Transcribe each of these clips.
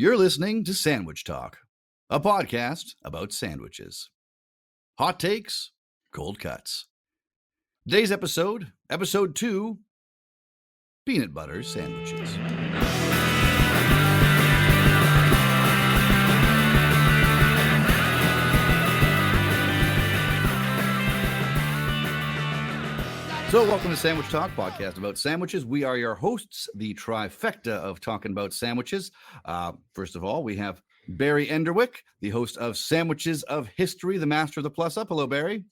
You're listening to Sandwich Talk, a podcast about sandwiches. Hot takes, cold cuts. Today's episode, episode 2, peanut butter sandwiches. So welcome to Sandwich Talk, podcast about sandwiches. We are your hosts, the trifecta of talking about sandwiches. First of all, we have Barry Enderwick, the host of Sandwiches of History, the master of the plus up. Hello, Barry.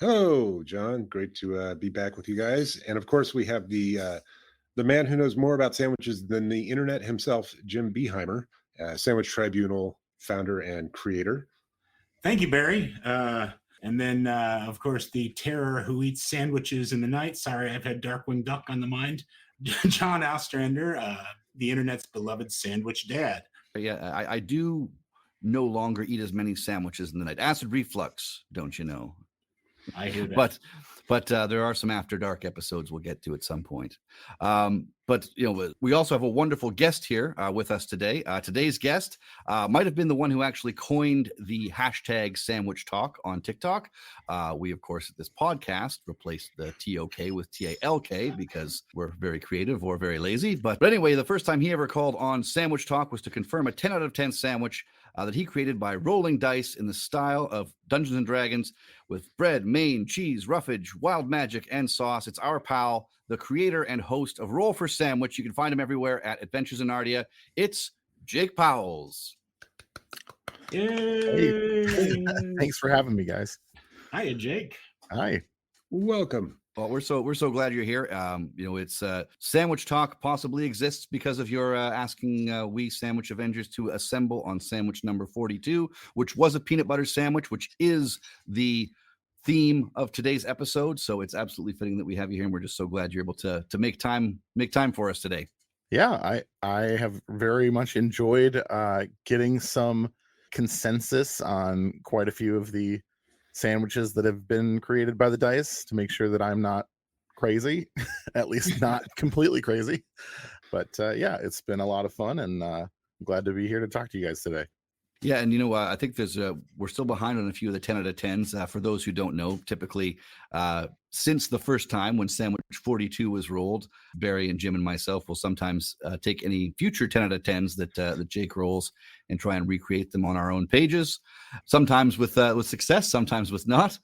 Hello, John. Great to be back with you guys. And of course, we have the man who knows more about sandwiches than the internet himself, Jim Beheimer, Sandwich Tribunal founder and creator. Thank you, Barry. And then, of course, the terror who eats sandwiches in the night. Sorry, I've had Darkwing Duck on the mind. John Ostrander, the internet's beloved sandwich dad. Yeah, I do no longer eat as many sandwiches in the night. Acid reflux, don't you know? I hear that. But there are some After Dark episodes we'll get to at some point. But we also have a wonderful guest here with us today. Today's guest might have been the one who actually coined the hashtag Sandwich Talk on TikTok. We, of course, at this podcast replaced the TOK with TALK because we're very creative or very lazy. But anyway, the first time he ever called on Sandwich Talk was to confirm a 10 out of 10 sandwich that he created by rolling dice in the style of Dungeons and Dragons with bread, main, cheese, roughage, wild magic, and sauce. It's our pal, the creator and host of Roll for Sandwich. You can find him everywhere at Adventures in Narnia. It's Jake Pauwels. Yay! Hey. Thanks for having me, guys. Hiya, Jake. Hi. Welcome. Well, we're so glad you're here. It's Sandwich Talk possibly exists because of your asking we Sandwich Avengers to assemble on sandwich number 42, which was a peanut butter sandwich, which is the theme of today's episode. So it's absolutely fitting that we have you here, and we're just so glad you're able to make time for us today. Yeah, I have very much enjoyed getting some consensus on quite a few of the sandwiches that have been created by the dice to make sure that I'm not crazy, at least not completely crazy. But yeah, it's been a lot of fun, and I'm glad to be here to talk to you guys today. Yeah, and I think we're still behind on a few of the 10 out of 10s. For those who don't know, typically since the first time when Sandwich 42 was rolled, Barry and Jim and myself will sometimes take any future 10 out of 10s that Jake rolls and try and recreate them on our own pages. Sometimes with success, sometimes with not.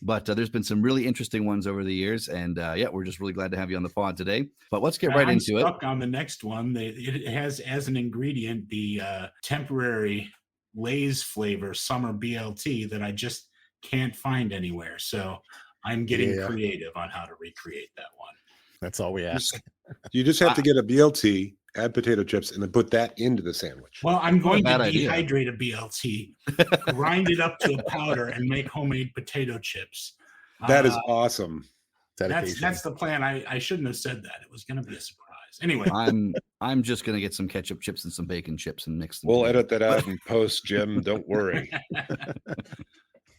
But there's been some really interesting ones over the years, and we're just really glad to have you on the pod today. But let's get right into it. I'm stuck on the next one. It has as an ingredient the temporary Lay's flavor summer BLT that I just can't find anywhere. So I'm getting creative on how to recreate that one. That's all we ask. You just have to get a BLT, add potato chips, and then put that into the sandwich. Well, I'm going to dehydrate a BLT, grind it up to a powder, and make homemade potato chips. That is awesome. That's the plan. I shouldn't have said that. It was going to be a surprise. Anyway, I'm just going to get some ketchup chips and some bacon chips and mix them. We'll edit that out and post, Jim. Don't worry.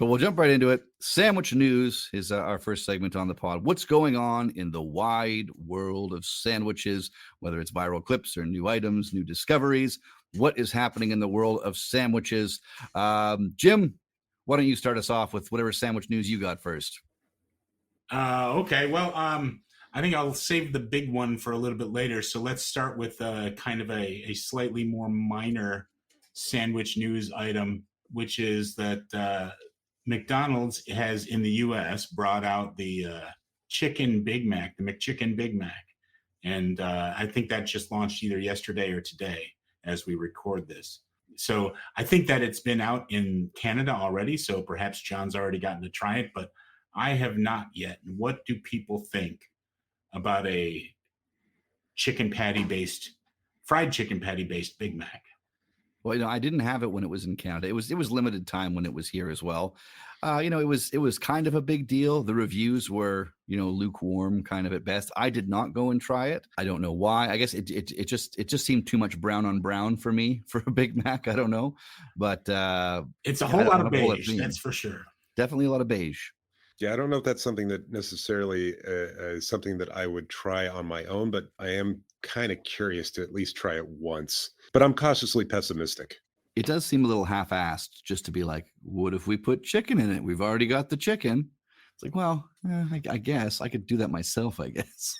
But we'll jump right into it. Sandwich News is our first segment on the pod. What's going on in the wide world of sandwiches, whether it's viral clips or new items, new discoveries? What is happening in the world of sandwiches? Jim, why don't you start us off with whatever sandwich news you got first? Okay. Well, I think I'll save the big one for a little bit later. So let's start with kind of a slightly more minor sandwich news item, which is that McDonald's has in the U.S. brought out the chicken Big Mac, the McChicken Big Mac. And I think that just launched either yesterday or today as we record this. So I think that it's been out in Canada already. So perhaps John's already gotten to try it, but I have not yet. What do people think about a fried chicken patty based Big Mac? Well, I didn't have it when it was in Canada. It was limited time when it was here as well. It was kind of a big deal. The reviews were, lukewarm kind of at best. I did not go and try it. I don't know why. I guess it just seemed too much brown on brown for me for a Big Mac. I don't know, but it's a whole lot of beige. That's for sure. Definitely a lot of beige. Yeah, I don't know if that's something that necessarily is something that I would try on my own, but I am kind of curious to at least try it once, but I'm cautiously pessimistic. It does seem a little half-assed just to be like, what if we put chicken in it? We've already got the chicken. It's like, well, I guess I could do that myself. I guess.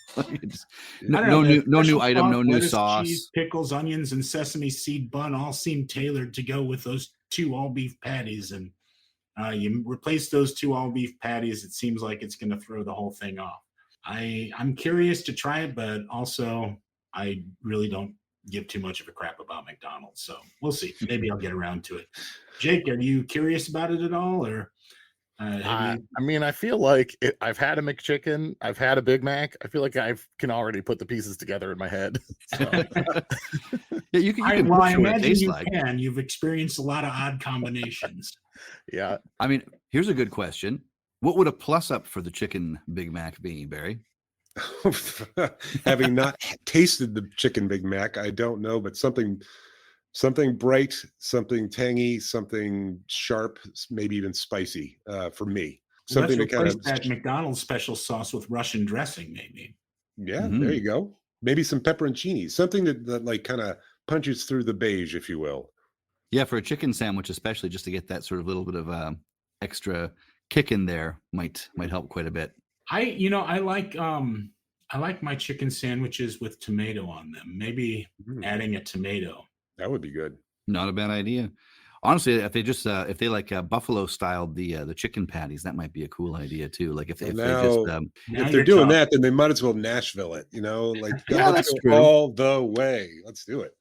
No new item, no new lettuce, sauce. Cheese, pickles, onions, and sesame seed bun all seem tailored to go with those 2 all beef patties, and you replace those 2 all beef patties. It seems like it's going to throw the whole thing off. I'm curious to try it, but also I really don't give too much of a crap about McDonald's. So we'll see. Maybe I'll get around to it. Jake, are you curious about it at all, or? I mean, I feel like I've had a McChicken, I've had a Big Mac. I feel like I can already put the pieces together in my head. So. Yeah, you can I push what it imagine tastes you like. can. You've experienced a lot of odd combinations. Yeah. I mean, here's a good question. What would a plus up for the chicken Big Mac be, Barry? Having not tasted the chicken Big Mac, I don't know, but something bright, something tangy, something sharp, maybe even spicy for me. Something Let's to kind replace of that McDonald's special sauce with Russian dressing, maybe. Yeah, there you go. Maybe some pepperoncini, something that like kind of punches through the beige, if you will. Yeah, for a chicken sandwich, especially just to get that sort of little bit of extra kick in there might help quite a bit. I like my chicken sandwiches with tomato on them. Maybe adding a tomato. That would be good. Not a bad idea. Honestly, if they just if they like buffalo styled the chicken patties, that might be a cool idea too. Like if they just if they're doing that, then they might as well Nashville it. Like yeah, let's that's go true. all the way. Let's do it.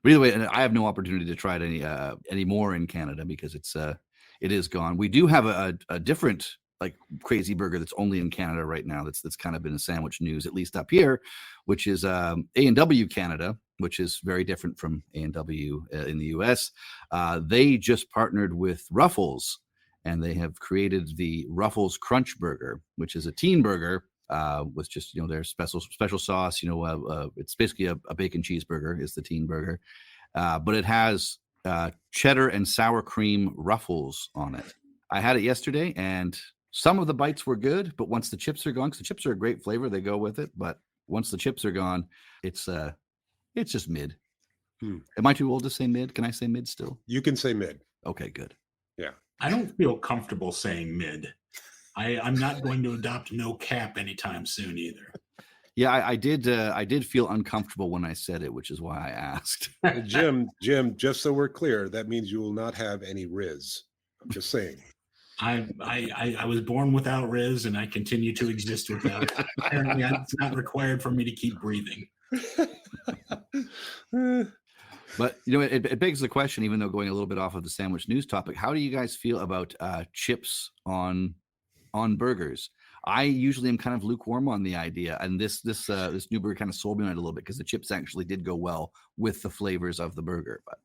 But either way, and I have no opportunity to try it any more in Canada because it is gone. We do have a different like crazy burger that's only in Canada right now. That's kind of been a sandwich news, at least up here, which is A&W Canada, which is very different from A&W in the US. They just partnered with Ruffles, and they have created the Ruffles Crunch Burger, which is a teen burger with just their special sauce. It's basically a bacon cheeseburger is the teen burger, but it has cheddar and sour cream Ruffles on it. I had it yesterday, and some of the bites were good, but once the chips are gone, because the chips are a great flavor, they go with it. But once the chips are gone, it's just mid. Am I too old to say mid? Can I say mid still? You can say mid. Okay, good. Yeah. I don't feel comfortable saying mid. I'm not going to adopt no cap anytime soon either. Yeah, I did feel uncomfortable when I said it, which is why I asked. Jim, just so we're clear, that means you will not have any Riz. I'm just saying. I was born without Riz, and I continue to exist without it. Apparently, it's not required for me to keep breathing. But it begs the question, even though going a little bit off of the sandwich news topic, how do you guys feel about chips on burgers? I usually am kind of lukewarm on the idea, and this new burger kind of sold me on it a little bit because the chips actually did go well with the flavors of the burger. But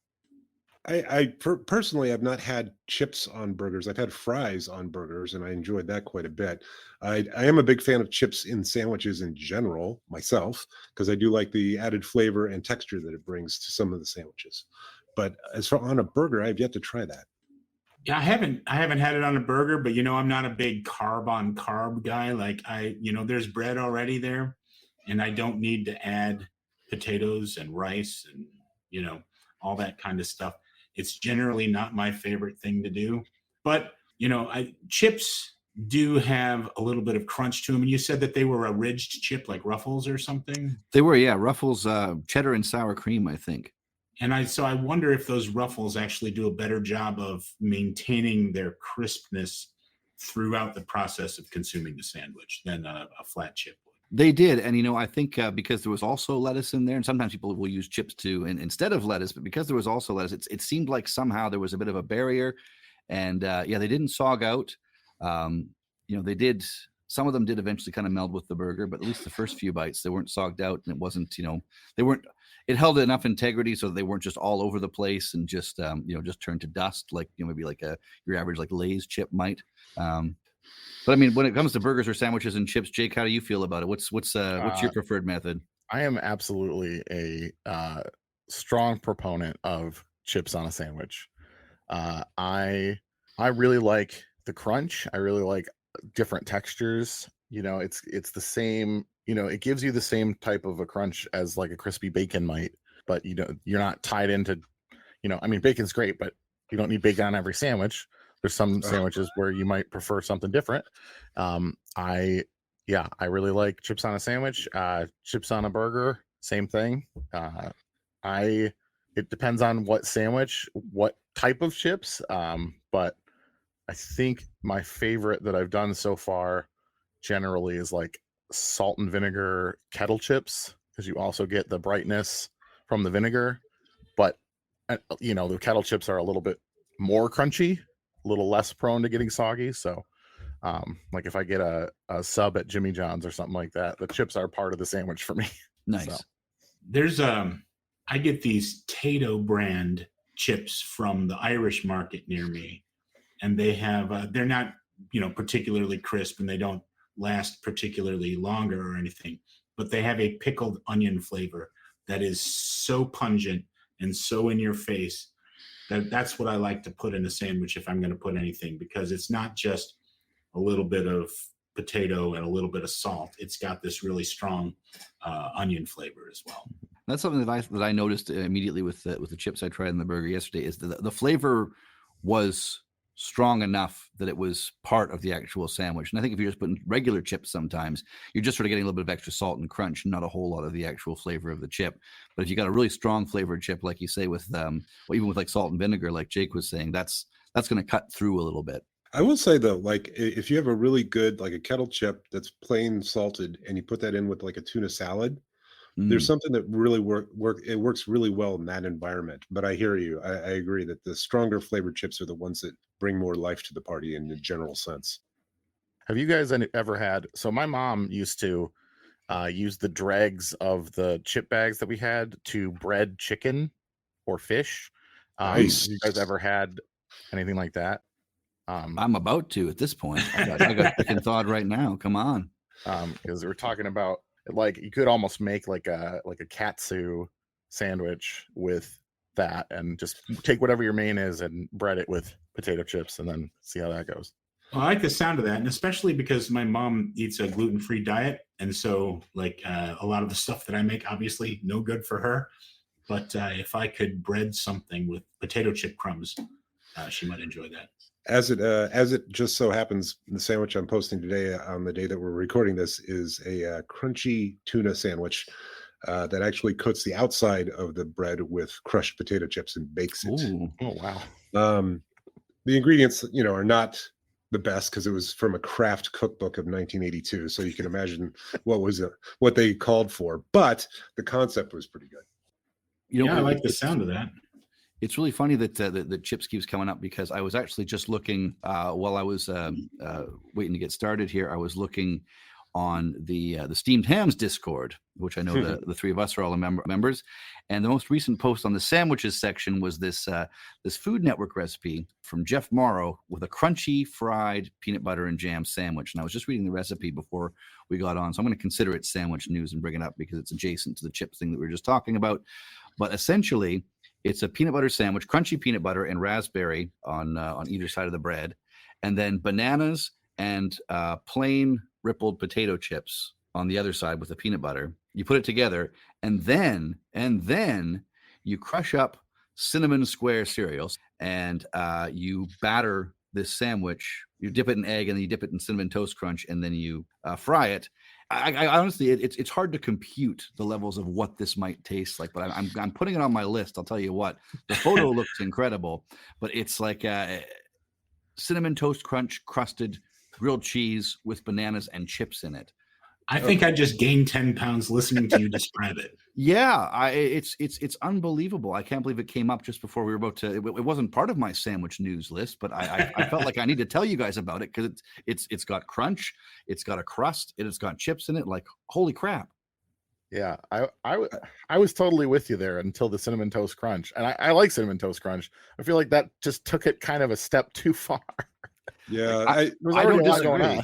personally, I've not had chips on burgers. I've had fries on burgers, and I enjoyed that quite a bit. I am a big fan of chips in sandwiches in general myself, because I do like the added flavor and texture that it brings to some of the sandwiches. But as for on a burger, I've yet to try that. Yeah, I haven't had it on a burger, but I'm not a big carb on carb guy. Like there's bread already there, and I don't need to add potatoes and rice and all that kind of stuff. It's generally not my favorite thing to do, but chips do have a little bit of crunch to them. And you said that they were a ridged chip, like Ruffles or something. They were, yeah, Ruffles cheddar and sour cream, I think. And I wonder if those Ruffles actually do a better job of maintaining their crispness throughout the process of consuming the sandwich than a flat chip would. They did, and I think because there was also lettuce in there, and sometimes people will use chips too, and instead of lettuce, but because there was also lettuce, it seemed like somehow there was a bit of a barrier, and they didn't sog out. They did. Some of them did eventually kind of meld with the burger, but at least the first few bites, they weren't sogged out, and it wasn't, they weren't. It held enough integrity so that they weren't just all over the place and just turned to dust like maybe like your average like Lay's chip might. But I mean, when it comes to burgers or sandwiches and chips, Jake, how do you feel about it? What's your preferred method? I am absolutely a strong proponent of chips on a sandwich. I really like the crunch. I really like different textures it's the same, it gives you the same type of a crunch as like a crispy bacon might, but you're not tied into, I mean, bacon's great, but you don't need bacon on every sandwich. There's some sandwiches where you might prefer something different. I really like chips on a sandwich, chips on a burger, same thing. It depends on what sandwich, what type of chips. But I think my favorite that I've done so far generally is like salt and vinegar kettle chips, because you also get the brightness from the vinegar, but the kettle chips are a little bit more crunchy, a little less prone to getting soggy. So like if I get a sub at Jimmy John's or something like that, the chips are part of the sandwich for me. Nice. So. There's I get these Tato brand chips from the Irish market near me, and they have they're not particularly crisp, and they don't last particularly longer or anything, but they have a pickled onion flavor that is so pungent and so in your face that's what I like to put in a sandwich if I'm going to put anything, because it's not just a little bit of potato and a little bit of salt. It's got this really strong onion flavor as well. That's something that I noticed immediately with the chips I tried in the burger yesterday, is the flavor was strong enough that it was part of the actual sandwich. And I think if you're just putting regular chips, sometimes you're just sort of getting a little bit of extra salt and crunch, not a whole lot of the actual flavor of the chip. But if you got a really strong flavored chip, like you say, with even with like salt and vinegar, like Jake was saying, that's going to cut through a little bit. I will say though, like if you have a really good, like a kettle chip that's plain salted and you put that in with like a tuna salad, there's something that really it works really well in that environment. But I hear you. I agree that the stronger flavored chips are the ones that bring more life to the party in the general sense. Have you guys ever had, so my mom used to use the dregs of the chip bags that we had to bread chicken or fish. Nice. Have you guys ever had anything like that? I'm about to at this point. I got chicken thawed right now. Come on. Because we're talking about, like, you could almost make like a katsu sandwich with that, and just take whatever your main is and bread it with potato chips, and then see how that goes. Well, I like the sound of that, and especially because my mom eats a gluten-free diet, and so like a lot of the stuff that I make, obviously no good for her. But if I could bread something with potato chip crumbs, she might enjoy that. As it just so happens, the sandwich I'm posting today on the day that we're recording this is a crunchy tuna sandwich that actually coats the outside of the bread with crushed potato chips and bakes it. Ooh. Oh, wow. The ingredients, are not the best, because it was from a craft cookbook of 1982. So you can imagine what they called for, but the concept was pretty good. I like the sound of that. It's really funny that the chips keeps coming up, because I was actually just looking while I was waiting to get started here. I was looking on the Steamed Hams Discord, which I know the three of us are all members. And the most recent post on the sandwiches section was this Food Network recipe from Jeff Morrow with a crunchy fried peanut butter and jam sandwich. And I was just reading the recipe before we got on, so I'm going to consider it sandwich news and bring it up because it's adjacent to the chip thing that we were just talking about. But essentially, it's a peanut butter sandwich, crunchy peanut butter and raspberry on either side of the bread, and then bananas and plain rippled potato chips on the other side with the peanut butter. You put it together, and then you crush up cinnamon square cereals, and you batter this sandwich. You dip it in egg, and then you dip it in cinnamon toast crunch, and then you fry it. I honestly, it's hard to compute the levels of what this might taste like, but I'm putting it on my list. I'll tell you what, the photo looks incredible, but it's like cinnamon toast crunch crusted grilled cheese with bananas and chips in it. I think I just gained 10 pounds listening to you describe it. Yeah, it's unbelievable. I can't believe it came up just before we were about to. It wasn't part of my sandwich news list, but I felt like I need to tell you guys about it, because it's got crunch, it's got a crust, it's got chips in it. Like, holy crap! Yeah, I was totally with you there until the cinnamon toast crunch, and I like cinnamon toast crunch. I feel like that just took it kind of a step too far. Yeah, I don't disagree.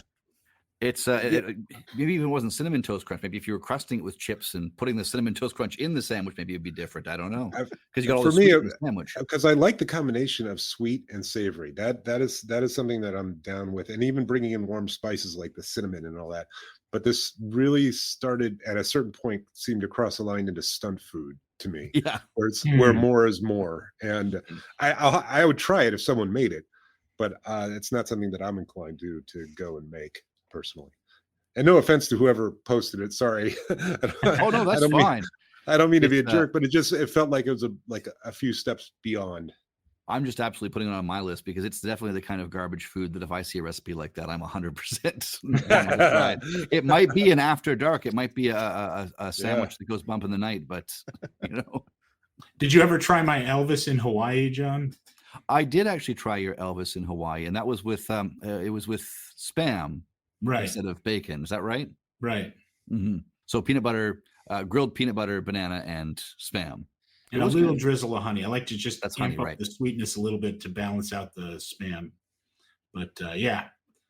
It's maybe even wasn't cinnamon toast crunch. Maybe if you were crusting it with chips and putting the cinnamon toast crunch in the sandwich, maybe it'd be different. I don't know, because you got all For the me, sweet in the sandwich. because I like the combination of sweet and savory. That is something that I'm down with, and even bringing in warm spices like the cinnamon and all that. But this really started at a certain point, seemed to cross a line into stunt food to me, Yeah, where more is more. And I would try it if someone made it, but it's not something that I'm inclined to go and make personally. And no offense to whoever posted it. Sorry. Oh no, that's fine. I don't mean to be a It's, jerk, but it felt like it was a few steps beyond. I'm just absolutely putting it on my list because it's definitely the kind of garbage food that if I see a recipe like that, I'm 100%. It might be an after dark. It might be a sandwich that goes bump in the night, but you know. Did you ever try my Elvis in Hawaii, John? I did actually try your Elvis in Hawaii, and that was with it was with Spam instead of bacon. Is that right? Right. Mm-hmm. So peanut butter, grilled peanut butter, banana, and Spam. And a little drizzle of honey. I like to just amp up right. the sweetness a little bit to balance out the Spam. But yeah,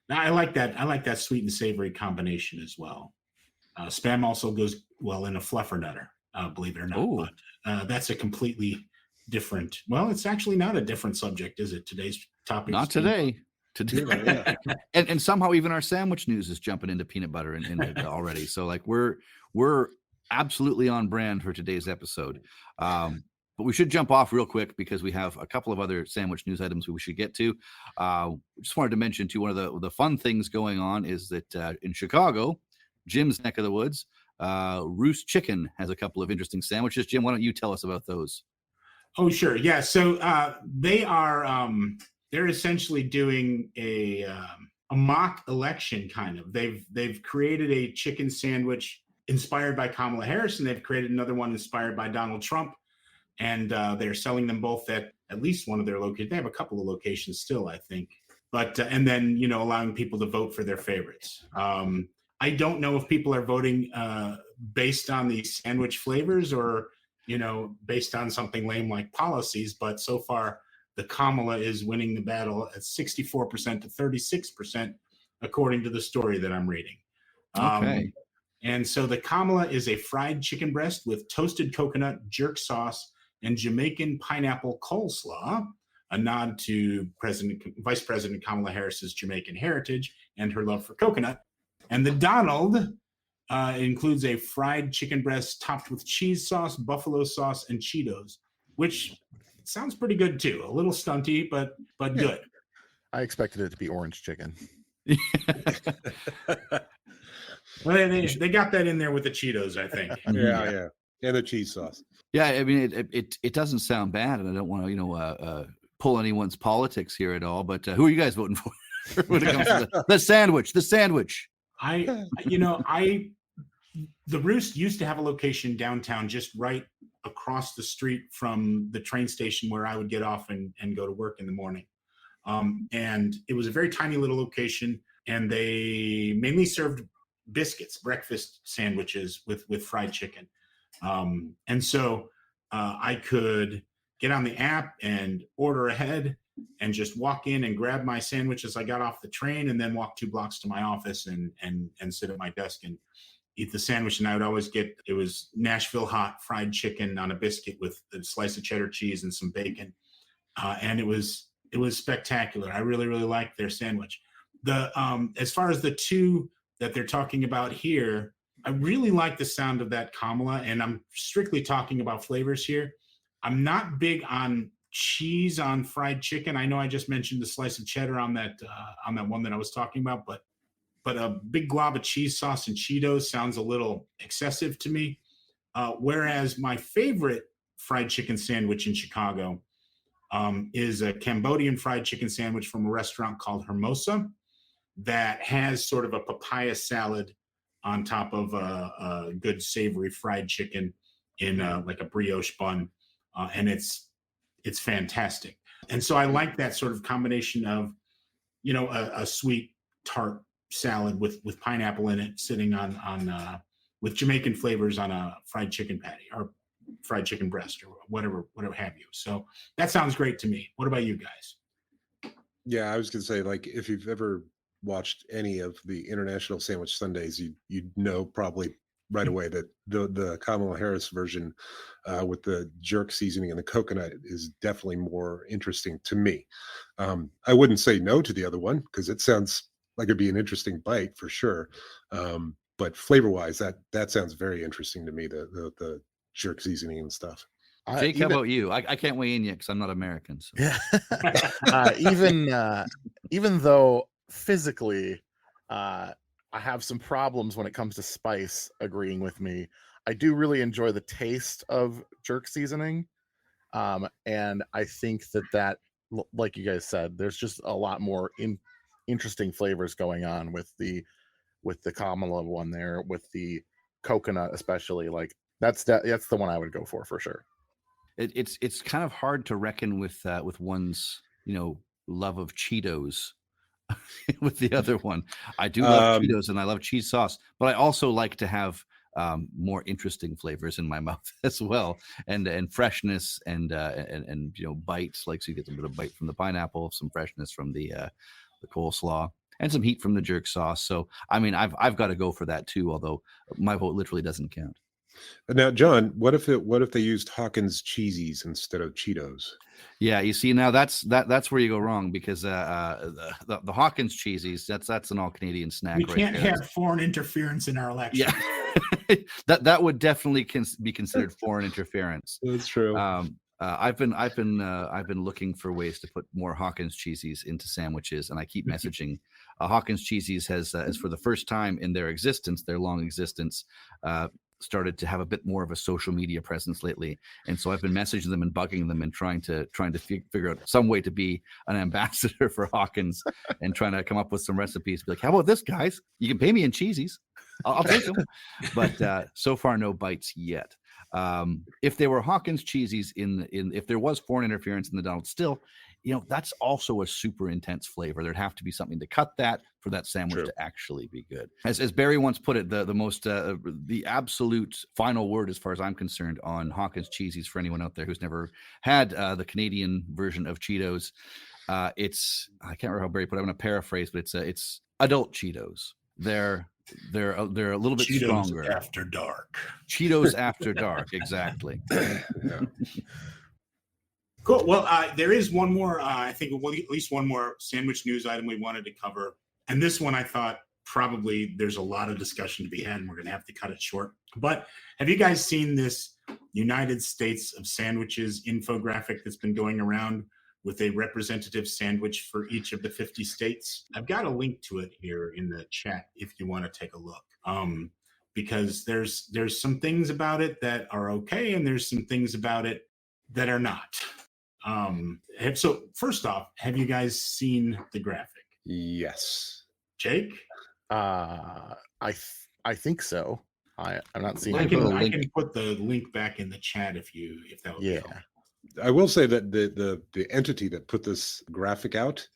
I like that. I like that sweet and savory combination as well. Spam also goes well in a fluffernutter, believe it or not. Ooh. But that's a completely different. Well, it's actually not a different subject, is it? Today's topic. Not today. Yeah. and somehow even our sandwich news is jumping into peanut butter in it already. So like we're absolutely on brand for today's episode. But we should jump off real quick because we have a couple of other sandwich news items we should get to. Just wanted to mention too, one of the fun things going on is that in Chicago, Jim's neck of the woods, Roost Chicken has a couple of interesting sandwiches. Jim, why don't you tell us about those? Oh, sure. Yeah. So they're essentially doing a mock election kind of. They've created a chicken sandwich inspired by Kamala Harris, and they've created another one inspired by Donald Trump. And they're selling them both at least one of their locations. They have a couple of locations still, I think. But and then allowing people to vote for their favorites. I don't know if people are voting based on the sandwich flavors or based on something lame like policies. But so far, the Kamala is winning the battle at 64% to 36%, according to the story that I'm reading. Okay. And so the Kamala is a fried chicken breast with toasted coconut, jerk sauce, and Jamaican pineapple coleslaw, a nod to Vice President Kamala Harris's Jamaican heritage and her love for coconut. And the Donald includes a fried chicken breast topped with cheese sauce, buffalo sauce, and Cheetos, which sounds pretty good too. A little stunty, but good. I expected it to be orange chicken. Well, they got that in there with the Cheetos, I think. Yeah. And the cheese sauce. Yeah, I mean, it doesn't sound bad, and I don't want to, pull anyone's politics here at all. But who are you guys voting for when it comes to the sandwich? The sandwich. The Roost used to have a location downtown, just right across the street from the train station where I would get off and go to work in the morning. And it was a very tiny little location, and they mainly served biscuits, breakfast sandwiches with fried chicken. And so I could get on the app and order ahead and just walk in and grab my sandwich as I got off the train, and then walk 2 blocks to my office and sit at my desk and eat the sandwich. And I would always it was Nashville hot fried chicken on a biscuit with a slice of cheddar cheese and some bacon. And it was spectacular. I really, really liked their sandwich. As far as the two that they're talking about here, I really like the sound of that Kamala, and I'm strictly talking about flavors here. I'm not big on cheese on fried chicken. I know I just mentioned the slice of cheddar on that one that I was talking about, but a big glob of cheese sauce and Cheetos sounds a little excessive to me. Whereas my favorite fried chicken sandwich in Chicago is a Cambodian fried chicken sandwich from a restaurant called Hermosa that has sort of a papaya salad on top of a good savory fried chicken in like a brioche bun. And it's fantastic. And so I like that sort of combination of, a sweet tart salad with pineapple in it, sitting on with Jamaican flavors on a fried chicken patty or fried chicken breast or whatever have you. So that sounds great to me. What about you guys? Yeah, I was gonna say, like, if you've ever watched any of the International Sandwich Sundays, you'd know probably right away that the Kamala Harris version with the jerk seasoning and the coconut is definitely more interesting to me. I wouldn't say no to the other one because it sounds like it'd be an interesting bite for sure. But flavor wise, that sounds very interesting to me. The jerk seasoning and stuff. Jake, how about you? I can't weigh in yet because I'm not American. So. Yeah. Even though physically, I have some problems when it comes to spice agreeing with me, I do really enjoy the taste of jerk seasoning. And I think that, like you guys said, there's just a lot more interesting flavors going on with the Kamala one there, with the coconut especially. Like that's the one I would go for sure. It's kind of hard to reckon with one's love of Cheetos with the other one. I do love Cheetos and I love cheese sauce, but I also like to have more interesting flavors in my mouth as well, and freshness and bites. Like so you get a bit of bite from the pineapple, some freshness from the coleslaw, and some heat from the jerk sauce. So I mean, I've got to go for that too. Although my vote literally doesn't count. Now, John, what if they used Hawkins cheesies instead of Cheetos? Yeah, you see, now that's where you go wrong because the Hawkins cheesies, that's an all Canadian snack. We can't have foreign interference in our election. Yeah, that would definitely be considered foreign interference. That's true. I've been looking for ways to put more Hawkins cheesies into sandwiches, and I keep messaging. Hawkins cheesies has for the first time in their long existence, started to have a bit more of a social media presence lately, and so I've been messaging them and bugging them and trying to figure out some way to be an ambassador for Hawkins and trying to come up with some recipes. Be like, how about this, guys? You can pay me in cheesies. I'll take them. But so far, no bites yet. If there were Hawkins cheesies if there was foreign interference in the Donald, still, that's also a super intense flavor. There'd have to be something to cut that for that sandwich to actually be good. As Barry once put it, the absolute final word, as far as I'm concerned, on Hawkins cheesies for anyone out there who's never had the Canadian version of Cheetos, I can't remember how Barry put it. I'm going to paraphrase, but it's adult Cheetos. They're a little bit Cheetos stronger. After dark. Cheetos after dark, exactly. Yeah. Cool. Well, there is one more, I think at least one more sandwich news item we wanted to cover. And this one I thought probably there's a lot of discussion to be had, and we're going to have to cut it short. But have you guys seen this United States of Sandwiches infographic that's been going around with a representative sandwich for each of the 50 states? I've got a link to it here in the chat if you want to take a look. Because there's some things about it that are okay, and there's some things about it that are not. So first off, have you guys seen the graphic? Yes. Jake? I think so. I'm not seeing. I can put the link back in the chat if that would be helpful. I will say that the entity that put this graphic out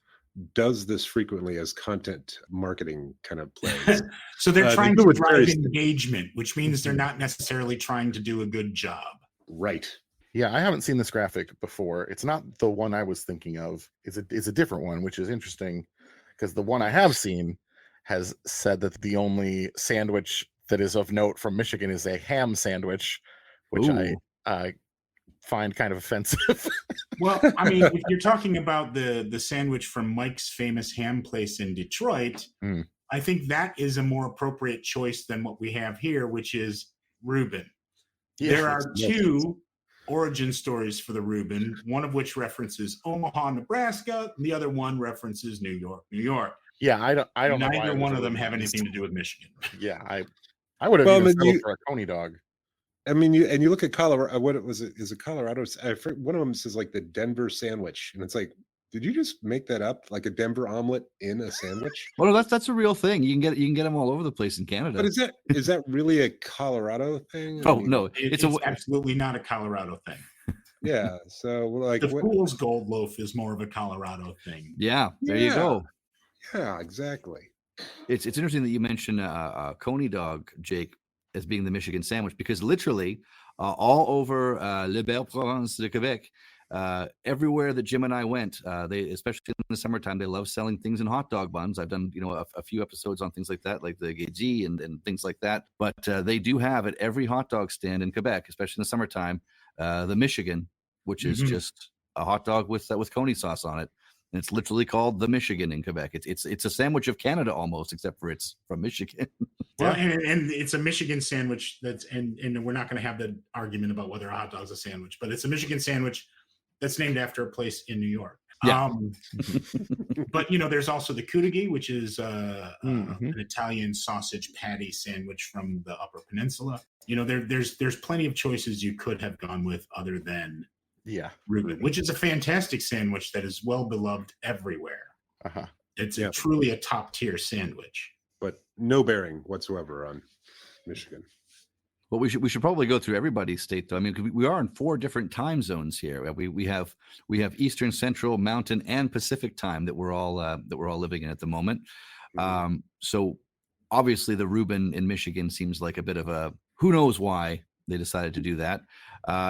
does this frequently as content marketing kind of plays. So they're trying to drive engagement, which means they're not necessarily trying to do a good job. Right. Yeah, I haven't seen this graphic before. It's not the one I was thinking of. It's a different one, which is interesting because the one I have seen has said that the only sandwich that is of note from Michigan is a ham sandwich, which I find kind of offensive. Well, I mean, if you're talking about the sandwich from Mike's famous ham place in Detroit, I think that is a more appropriate choice than what we have here, which is Reuben. Yeah, there are two origin stories for the Reuben, one of which references Omaha, Nebraska, and the other one references New York, New York. Yeah, I don't know. Neither one of them have anything to do with Michigan. Yeah, I would have even settled for a Coney dog. I mean, you look at Colorado. What was it? Is it Colorado? One of them says like the Denver sandwich, and it's like, did you just make that up? Like a Denver omelet in a sandwich? Well, no, that's a real thing. You can get them all over the place in Canada. But is that really a Colorado thing? Oh, no, it's absolutely not a Colorado thing. Yeah. So like the Fool's Gold Loaf is more of a Colorado thing. Yeah. There you go. Yeah, exactly. It's interesting that you mentioned Coney dog, Jake, as being the Michigan sandwich, because literally all over Le Belle Province de Quebec, everywhere that Jim and I went, they, especially in the summertime, they love selling things in hot dog buns. I've done, a few episodes on things like that, like the Gagey and things like that. But they do have at every hot dog stand in Quebec, especially in the summertime, the Michigan, which is just a hot dog with coney sauce on it. And it's literally called the Michigan in Quebec. It's a sandwich of Canada almost, except for it's from Michigan. Well, and it's a Michigan sandwich and we're not going to have the argument about whether a hot dog's a sandwich, but it's a Michigan sandwich that's named after a place in New York. Yeah. But there's also the Kudagi, which is an Italian sausage patty sandwich from the Upper Peninsula. There's plenty of choices you could have gone with other than Reuben, which is a fantastic sandwich that is well beloved everywhere. It's truly a top tier sandwich, but no bearing whatsoever on Michigan. Well, we should probably go through everybody's state, though. I mean, we are in 4 different time zones here. We have Eastern, Central, Mountain, and Pacific time that we're all living in at the moment. So obviously, the Reuben in Michigan seems like a bit of a who knows why they decided to do that.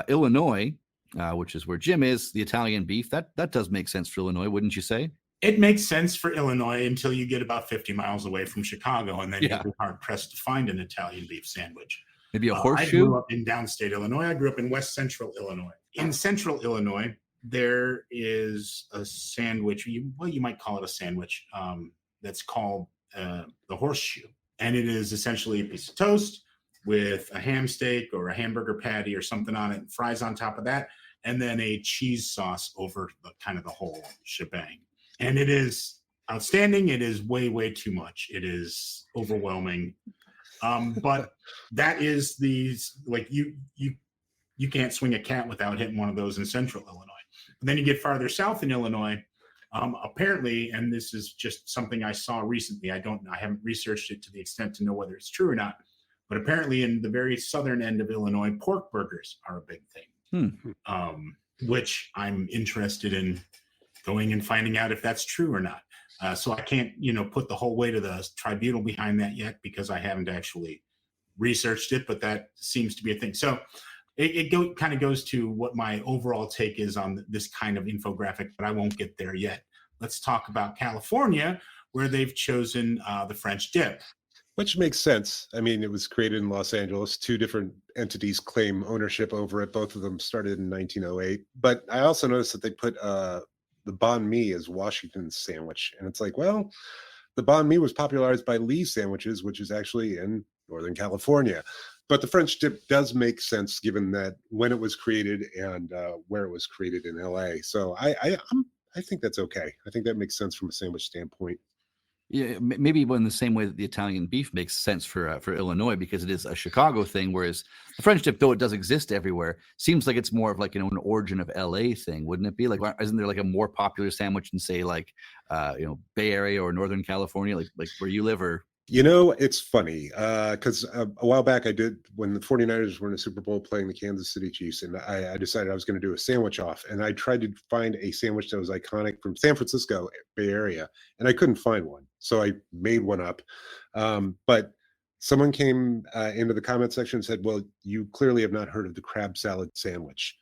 Illinois, which is where Jim is, the Italian beef, that does make sense for Illinois, wouldn't you say? It makes sense for Illinois until you get about 50 miles away from Chicago, and then you're hard pressed to find an Italian beef sandwich. Maybe a horseshoe? I grew up in downstate Illinois. I grew up in west central Illinois. In central Illinois, there is a sandwich, you might call it a sandwich, that's called the horseshoe. And it is essentially a piece of toast with a ham steak or a hamburger patty or something on it, and fries on top of that, and then a cheese sauce over the whole shebang. And it is outstanding. It is way, way too much. It is overwhelming. But that is you can't swing a cat without hitting one of those in central Illinois. And then you get farther south in Illinois, apparently, and this is just something I saw recently. I haven't researched it to the extent to know whether it's true or not, but apparently in the very southern end of Illinois, pork burgers are a big thing, which I'm interested in going and finding out if that's true or not. So I can't, put the whole weight of the tribunal behind that yet because I haven't actually researched it, but that seems to be a thing. So it kind of goes to what my overall take is on this kind of infographic, but I won't get there yet. Let's talk about California, where they've chosen the French dip. Which makes sense. I mean, it was created in Los Angeles. 2 different entities claim ownership over it. Both of them started in 1908. But I also noticed that they put the banh mi as Washington's sandwich. And it's like, well, the banh mi was popularized by Lee's Sandwiches, which is actually in Northern California. But the French dip does make sense given that when it was created and where it was created in LA. So I think that's okay. I think that makes sense from a sandwich standpoint. Yeah, maybe in the same way that the Italian beef makes sense for Illinois because it is a Chicago thing, whereas the French dip, though it does exist everywhere, seems like it's more of like an origin of LA thing, wouldn't it be? Like, isn't there like a more popular sandwich in say like Bay Area or Northern California, like where you live? Or it's funny because a while back I did when the 49ers were in the Super Bowl playing the Kansas City Chiefs, and I decided I was going to do a sandwich off, and I tried to find a sandwich that was iconic from San Francisco, Bay Area, and I couldn't find one. So I made one up. But someone came into the comment section and said, well, you clearly have not heard of the crab salad sandwich.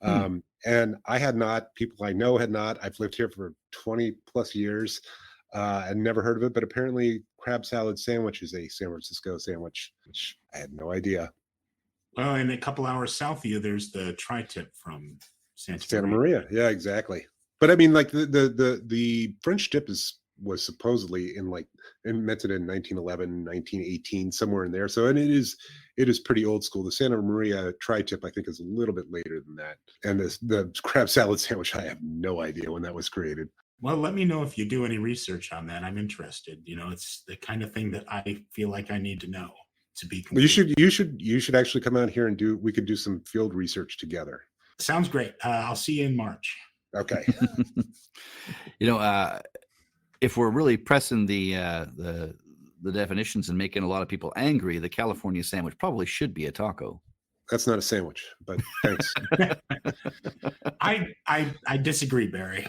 And I had not. People I know had not. I've lived here for 20 plus years and never heard of it. But apparently crab salad sandwich is a San Francisco sandwich, which I had no idea. Well, and a couple hours south of you, there's the tri-tip from Santa Maria. Yeah, exactly. But I mean, like the French dip was supposedly invented in 1911, 1918, somewhere in there. So, and it is pretty old school. The Santa Maria tri-tip, I think, is a little bit later than that. And the crab salad sandwich, I have no idea when that was created. Well, let me know if you do any research on that. I'm interested. It's the kind of thing that I feel like I need to know to be complete. You should actually come out here and we could do some field research together. Sounds great. I'll see you in March. Okay. If we're really pressing the definitions and making a lot of people angry, the California sandwich probably should be a taco. That's not a sandwich, but thanks. I disagree, Barry.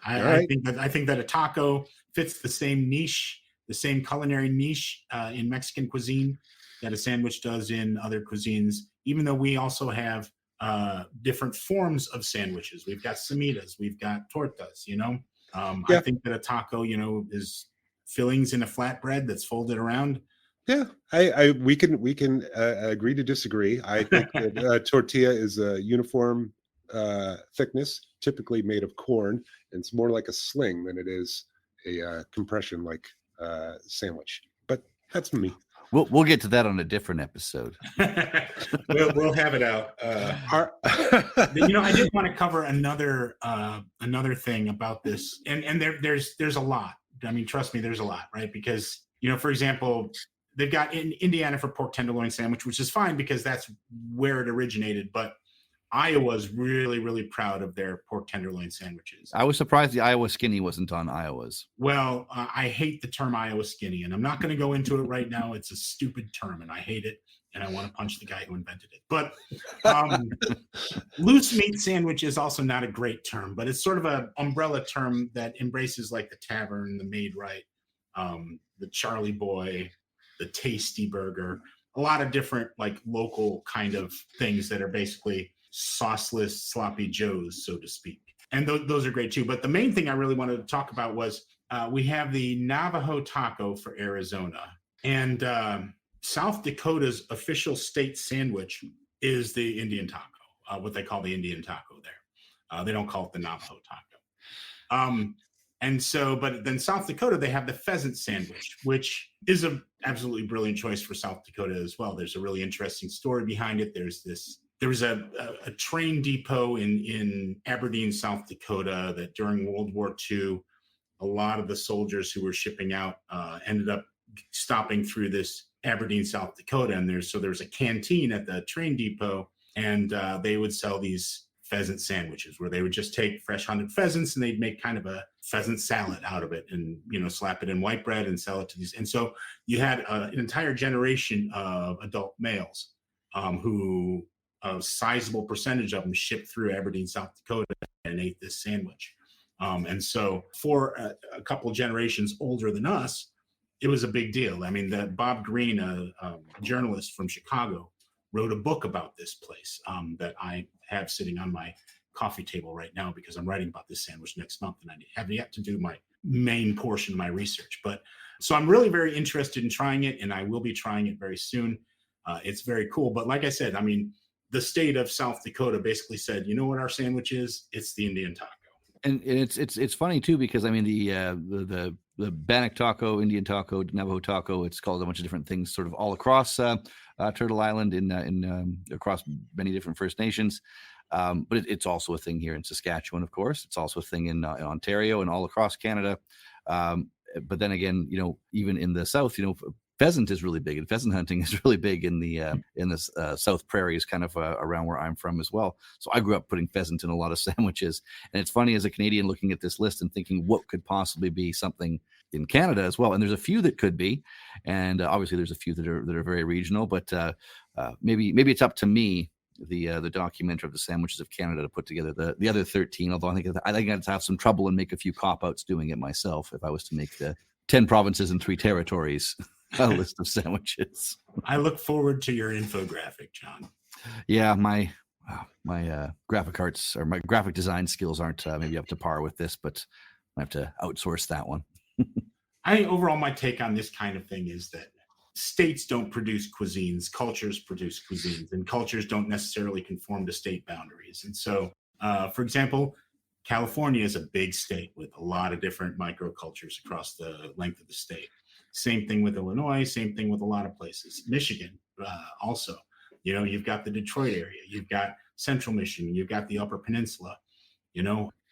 Right. I think that a taco fits the same niche, the same culinary niche in Mexican cuisine that a sandwich does in other cuisines. Even though we also have different forms of sandwiches. We've got semitas, we've got tortas, I Yeah. think that a taco, is fillings in a flatbread that's folded around. Yeah, we can agree to disagree. I think that tortilla is a uniform thickness, typically made of corn, and it's more like a sling than it is a compression like sandwich. But that's me. We'll get to that on a different episode. We'll have it out. I did want to cover another thing about this, and there's a lot. I mean, trust me, there's a lot, right? Because for example, they've got in Indiana for pork tenderloin sandwich, which is fine because that's where it originated. But Iowa's really, really proud of their pork tenderloin sandwiches. I was surprised the Iowa skinny wasn't on Iowa's. Well, I hate the term Iowa skinny, and I'm not going to go into it right now. It's a stupid term, and I hate it, and I want to punch the guy who invented it. But loose meat sandwich is also not a great term, but it's sort of an umbrella term that embraces like the tavern, the Made Right, the Charlie Boy, the Tasty Burger, a lot of different like local kind of things that are basically sauceless sloppy joes, so to speak, and those are great too. But the main thing I really wanted to talk about was we have the Navajo taco for Arizona, and South Dakota's official state sandwich is the Indian taco, what they call the Indian taco there. They don't call it the Navajo taco. And so, but then South Dakota, they have the pheasant sandwich, which is an absolutely brilliant choice for South Dakota as well. There's a really interesting story behind it. There was a train depot in Aberdeen, South Dakota, that during World War II, a lot of the soldiers who were shipping out ended up stopping through this Aberdeen, South Dakota. And there's a canteen at the train depot, and they would sell these pheasant sandwiches where they would just take fresh hunted pheasants and they'd make kind of a pheasant salad out of it and slap it in white bread and sell it to these. And so you had an entire generation of adult males who a sizable percentage of them shipped through Aberdeen, South Dakota and ate this sandwich. And so for a couple of generations older than us, it was a big deal. I mean, Bob Green, a journalist from Chicago, wrote a book about this place that I have sitting on my coffee table right now because I'm writing about this sandwich next month and I have yet to do my main portion of my research. But so I'm really very interested in trying it, and I will be trying it very soon. It's very cool. But like I said, I mean, the state of South Dakota basically said, you know what our sandwich is? It's the Indian taco. And it's funny too, because I mean the Bannock taco, Indian taco, Navajo taco, it's called a bunch of different things sort of all across Turtle Island in across many different First Nations. But it's also a thing here in Saskatchewan, of course. It's also a thing in Ontario and all across Canada. But then again, even in the South, pheasant is really big, and pheasant hunting is really big in the South Prairies, kind of around where I'm from as well. So I grew up putting pheasant in a lot of sandwiches. And it's funny as a Canadian looking at this list and thinking what could possibly be something in Canada as well. And there's a few that could be, and obviously there's a few that are very regional. But maybe it's up to me, the documentary of the sandwiches of Canada, to put together the other 13. Although I think I'd have some trouble and make a few cop-outs doing it myself if I was to make the 10 provinces and 3 territories a list of sandwiches. I look forward to your infographic, John. Yeah, my graphic arts or my graphic design skills aren't maybe up to par with this, but I have to outsource that one. I think overall my take on this kind of thing is that states don't produce cuisines, cultures produce cuisines, and cultures don't necessarily conform to state boundaries. And so, for example, California is a big state with a lot of different microcultures across the length of the state. Same thing with Illinois, same thing with a lot of places. Michigan also, you've got the Detroit area, you've got Central Michigan, you've got the Upper Peninsula,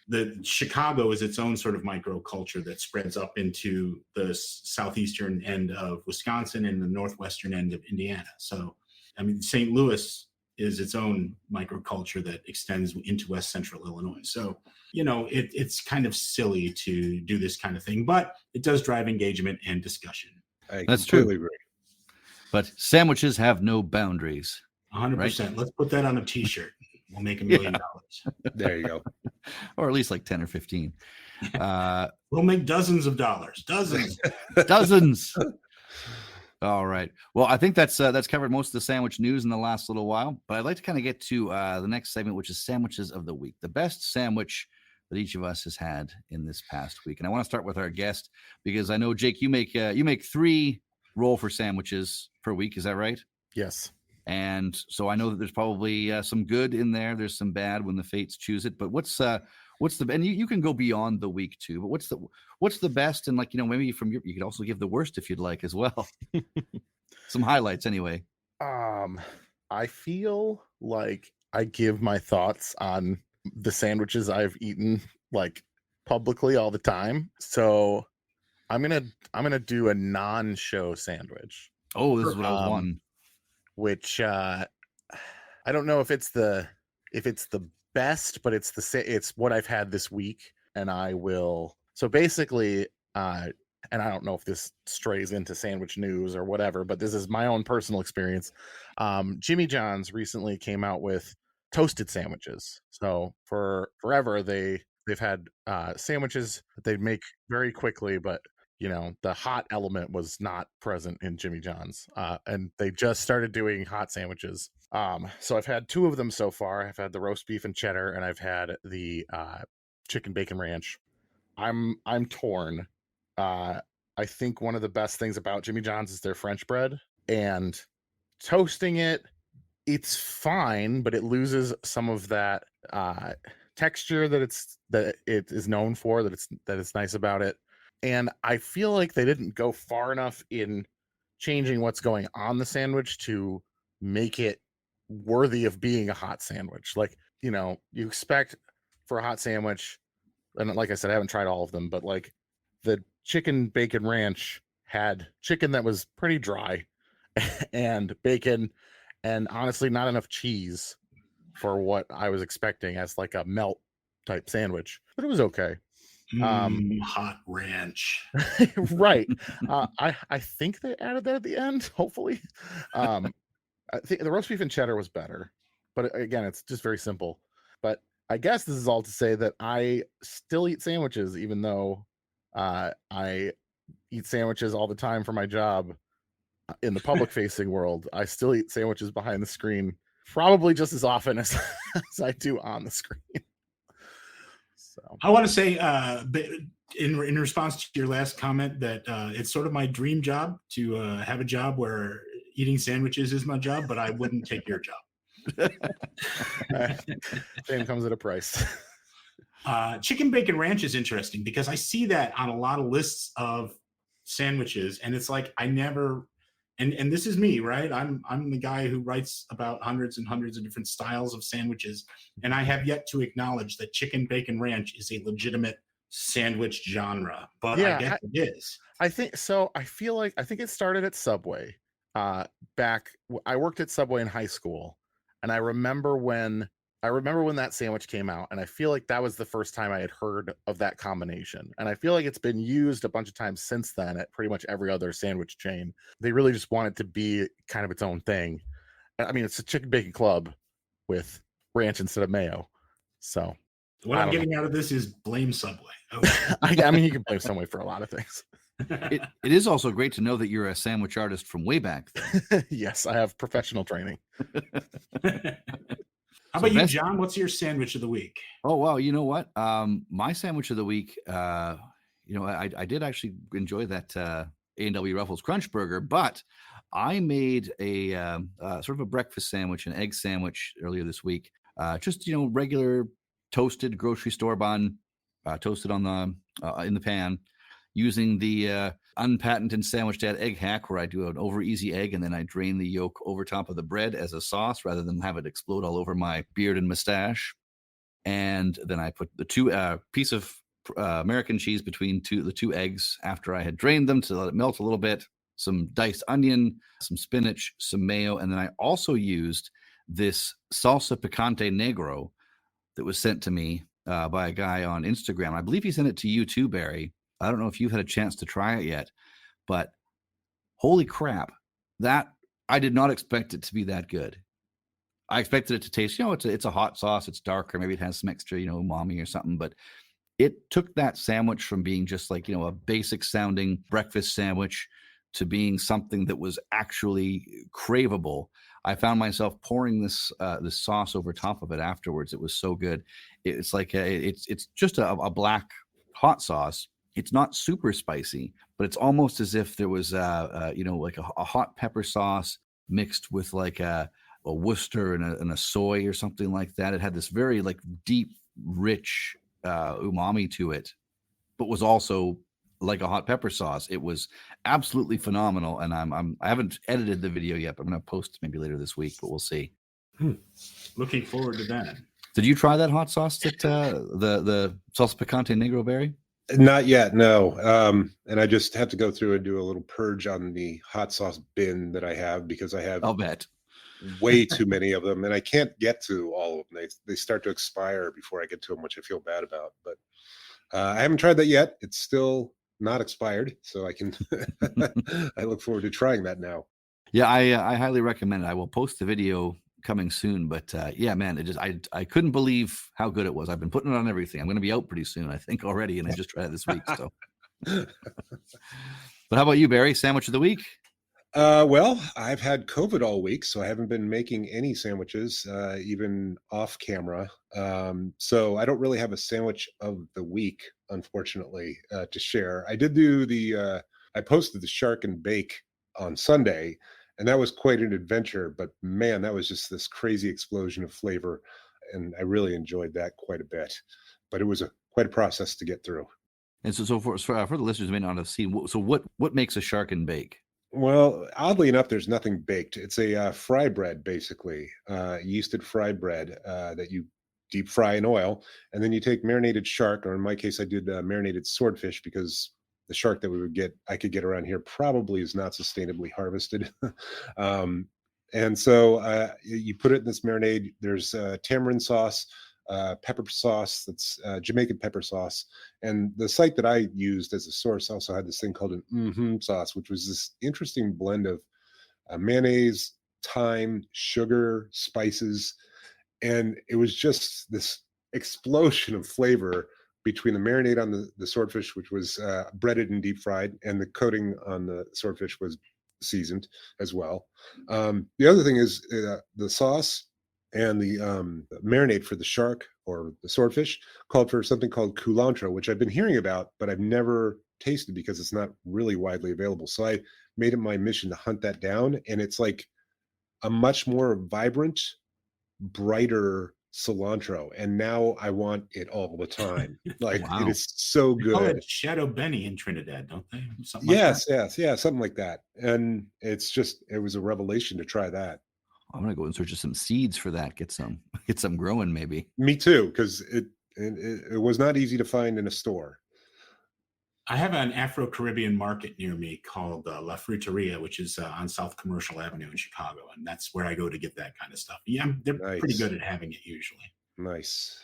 the Chicago is its own sort of microculture that spreads up into the southeastern end of Wisconsin and the northwestern end of Indiana. So, I mean, St. Louis is its own microculture that extends into West Central Illinois. So, it's kind of silly to do this kind of thing, but it does drive engagement and discussion. That's completely true. But sandwiches have no boundaries. 100%. Right? Let's put that on a t-shirt. We'll make $1 million. There you go. Or at least like 10 or 15. We'll make dozens of dollars. Dozens. Dozens. All right. Well, I think that's covered most of the sandwich news in the last little while, but I'd like to kind of get to the next segment, which is sandwiches of the week, the best sandwich that each of us has had in this past week. And I want to start with our guest because I know, Jake, you make 3 roll for sandwiches per week. Is that right? Yes. And so I know that there's probably some good in there. There's some bad when the fates choose it. But what's the, and you can go beyond the week too, but what's the best? And like, maybe you could also give the worst if you'd like as well. Some highlights anyway. I feel like I give my thoughts on the sandwiches I've eaten like publicly all the time. So I'm gonna do a non-show sandwich. Oh, this is what I was wanting. Which I don't know if it's the best, but it's what I've had this week, and I will. So basically, and I don't know if this strays into sandwich news or whatever, but this is my own personal experience. Jimmy John's recently came out with toasted sandwiches. So for forever they've had sandwiches that they make very quickly, but the hot element was not present in Jimmy John's, and they just started doing hot sandwiches. So I've had 2 of them so far. I've had the roast beef and cheddar, and I've had the chicken bacon ranch. I'm torn. I think one of the best things about Jimmy John's is their French bread, and toasting it's fine, but it loses some of that texture that it is known for, that it's nice about it. And I feel like they didn't go far enough in changing what's going on the sandwich to make it worthy of being a hot sandwich. Like, you expect for a hot sandwich, and like I said, I haven't tried all of them, but like the chicken bacon ranch had chicken that was pretty dry and bacon, and honestly not enough cheese for what I was expecting as like a melt type sandwich, but it was okay. Hot ranch. Right. I think they added that at the end, hopefully. I think the roast beef and cheddar was better, but again, it's just very simple. But I guess this is all to say that I still eat sandwiches, even though I eat sandwiches all the time for my job in the public facing world. I still eat sandwiches behind the screen, probably just as often as I do on the screen. So I want to say, in response to your last comment, that it's sort of my dream job to have a job where eating sandwiches is my job, but I wouldn't take your job. Fame comes at a price. Chicken bacon ranch is interesting because I see that on a lot of lists of sandwiches, and it's like I never. And this is me, right? I'm the guy who writes about hundreds and hundreds of different styles of sandwiches, and I have yet to acknowledge that chicken bacon ranch is a legitimate sandwich genre. But yeah, I guess it is. I think so. I think it started at Subway. I worked at Subway in high school, and I remember when that sandwich came out, and I feel like that was the first time I had heard of that combination. And I feel like it's been used a bunch of times since then at pretty much every other sandwich chain. They really just want it to be kind of its own thing. I mean, it's a chicken bacon club with ranch instead of mayo. So what I'm getting out of this is blame Subway. Okay. I mean, you can blame Subway for a lot of things. It is also great to know that you're a sandwich artist from way back then. Yes, I have professional training. How about you, John? What's your sandwich of the week? Oh, wow. You know what? My sandwich of the week, I did actually enjoy that A&W Ruffles Crunch Burger, but I made a sort of a breakfast sandwich, an egg sandwich earlier this week. Just, regular toasted grocery store bun, toasted on in the pan, using the unpatented Sandwich Dad egg hack, where I do an over easy egg and then I drain the yolk over top of the bread as a sauce rather than have it explode all over my beard and mustache. And then I put the 2 piece of American cheese between the 2 eggs after I had drained them to let it melt a little bit, some diced onion, some spinach, some mayo. And then I also used this salsa picante negro that was sent to me by a guy on Instagram. I believe he sent it to you too, Barry. I don't know if you've had a chance to try it yet, but holy crap, that I did not expect it to be that good. I expected it to taste, it's a hot sauce, it's darker, maybe it has some extra, umami or something, but it took that sandwich from being just like, a basic sounding breakfast sandwich to being something that was actually craveable. I found myself pouring this sauce over top of it afterwards. It was so good. It's like it's just a black hot sauce. It's not super spicy, but it's almost as if there was like a hot pepper sauce mixed with like a Worcester and a soy or something like that. It had this very like deep, rich umami to it, but was also like a hot pepper sauce. It was absolutely phenomenal, and I haven't edited the video yet, but I'm going to post maybe later this week, but we'll see. Looking forward to that. Did you try that hot sauce that the salsa picante negro berry? Not yet, no. And I just have to go through and do a little purge on the hot sauce bin that I have, because I have I'll bet way too many of them, and I can't get to all of them. They start to expire before I get to them, which I feel bad about. But I haven't tried that yet. It's still not expired, so I can. I look forward to trying that now. Yeah, I highly recommend it. I will post the video coming soon, but yeah, man, I couldn't believe how good it was. I've been putting it on everything. I'm going to be out pretty soon, I think, already, and I just tried it this week. So, but how about you, Barry? Sandwich of the week? Well, I've had COVID all week, so I haven't been making any sandwiches, even off camera. So I don't really have a sandwich of the week, unfortunately, to share. I did do I posted the shark and bake on Sunday, and that was quite an adventure. But man, that was just this crazy explosion of flavor, and I really enjoyed that quite a bit. But it was quite a process to get through. And so for the listeners who may not have seen, so what makes a shark and bake? Well, oddly enough, there's nothing baked. It's a fry bread, basically, yeasted fry bread that you deep fry in oil, and then you take marinated shark, or in my case, I did marinated swordfish, because the shark that I could get around here probably is not sustainably harvested. And so you put it in this marinade. There's tamarind sauce, pepper sauce, that's Jamaican pepper sauce. And the site that I used as a source also had this thing called an sauce, which was this interesting blend of mayonnaise, thyme, sugar, spices. And it was just this explosion of flavor between the marinade on the swordfish, which was breaded and deep fried, and the coating on the swordfish was seasoned as well. The other thing is the sauce and the marinade for the shark or the swordfish called for something called culantro, which I've been hearing about, but I've never tasted because it's not really widely available. So I made it my mission to hunt that down, and it's like a much more vibrant, brighter cilantro, and now I want it all the time. Like Wow. It is so They call good. it Shadow Benny in Trinidad, don't they? Something Yes, yeah, something like that. And it was a revelation to try that. I'm gonna go in search of some seeds for that. Get some growing, maybe. Me too, because it was not easy to find in a store. I have an Afro-Caribbean market near me called La Fruteria, which is on South Commercial Avenue in Chicago, and that's where I go to get that kind of stuff. Yeah, they're pretty Nice. good at having it usually. Nice.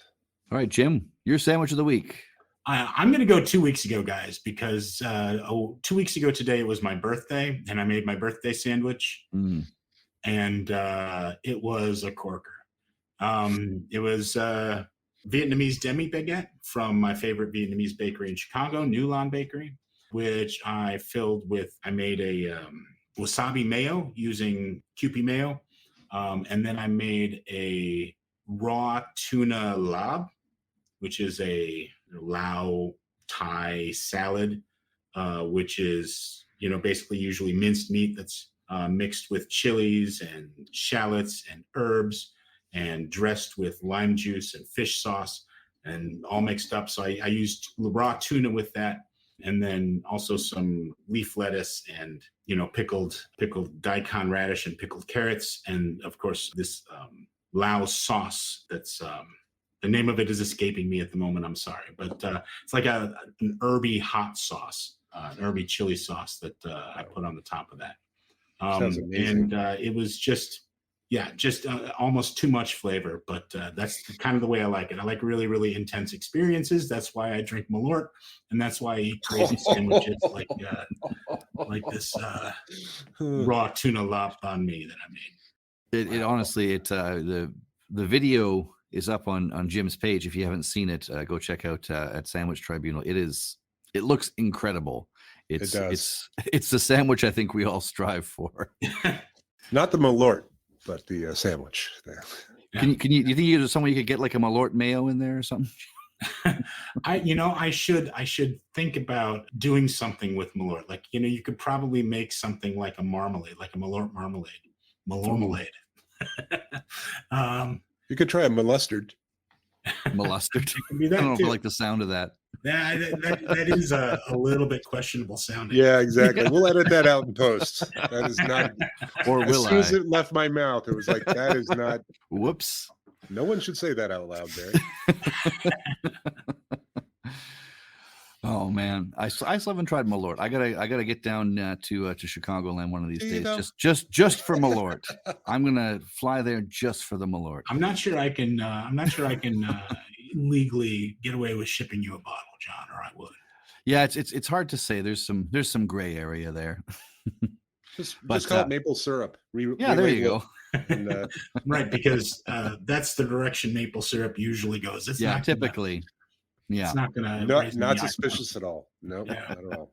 All right, Jim, your sandwich of the week. I'm going to go 2 weeks ago, guys, because 2 weeks ago today was my birthday, and I made my birthday sandwich, and it was a corker. It was Vietnamese demi baguette from my favorite Vietnamese bakery in Chicago, Nulon Bakery, which I made a wasabi mayo using Kewpie mayo. And then I made a raw tuna lab, which is a Lao Thai salad, which is, basically usually minced meat that's mixed with chilies and shallots and herbs, and dressed with lime juice and fish sauce, and all mixed up. So I used raw tuna with that, and then also some leaf lettuce and pickled daikon radish and pickled carrots, and of course this Lao sauce. That's the name of it is escaping me at the moment. I'm sorry, but it's like an herby hot sauce, an herby chili sauce that I put on the top of that. Sounds amazing. And it was just almost too much flavor, but that's kind of the way I like it. I like really, really intense experiences. That's why I drink Malort, and that's why I eat crazy sandwiches like this raw tuna lop on me that I made. It honestly, the video is up on Jim's page. If you haven't seen it, go check out at Sandwich Tribunal. It It looks incredible. It does. It's the sandwich I think we all strive for. Not the Malort, but the sandwich. Yeah. Do you think there's someone you could get like a Malort mayo in there or something? I should think about doing something with Malort. Like, you could probably make something like a marmalade, like a Malort marmalade. Malormalade. You could try a molustard. Molustard. It can be that I don't know too. if I like the sound of that. Yeah, that is a little bit questionable sounding. Yeah, exactly. We'll edit that out in post. That is not. Or as will soon as I? it left my mouth, it was like, that is not. Whoops. No one should say that out loud, Barry. Oh man, I still haven't tried Malort. I gotta get down to Chicagoland one of these days. Just for Malort. I'm gonna fly there just for the Malort. I'm not sure I can legally get away with shipping you a bottle, John, or I would. Yeah, it's hard to say. There's some gray area there. Just call it maple syrup. There you go. And, right, because that's the direction maple syrup usually goes. It's not typically. It's not gonna. Not suspicious at all. No, not at all.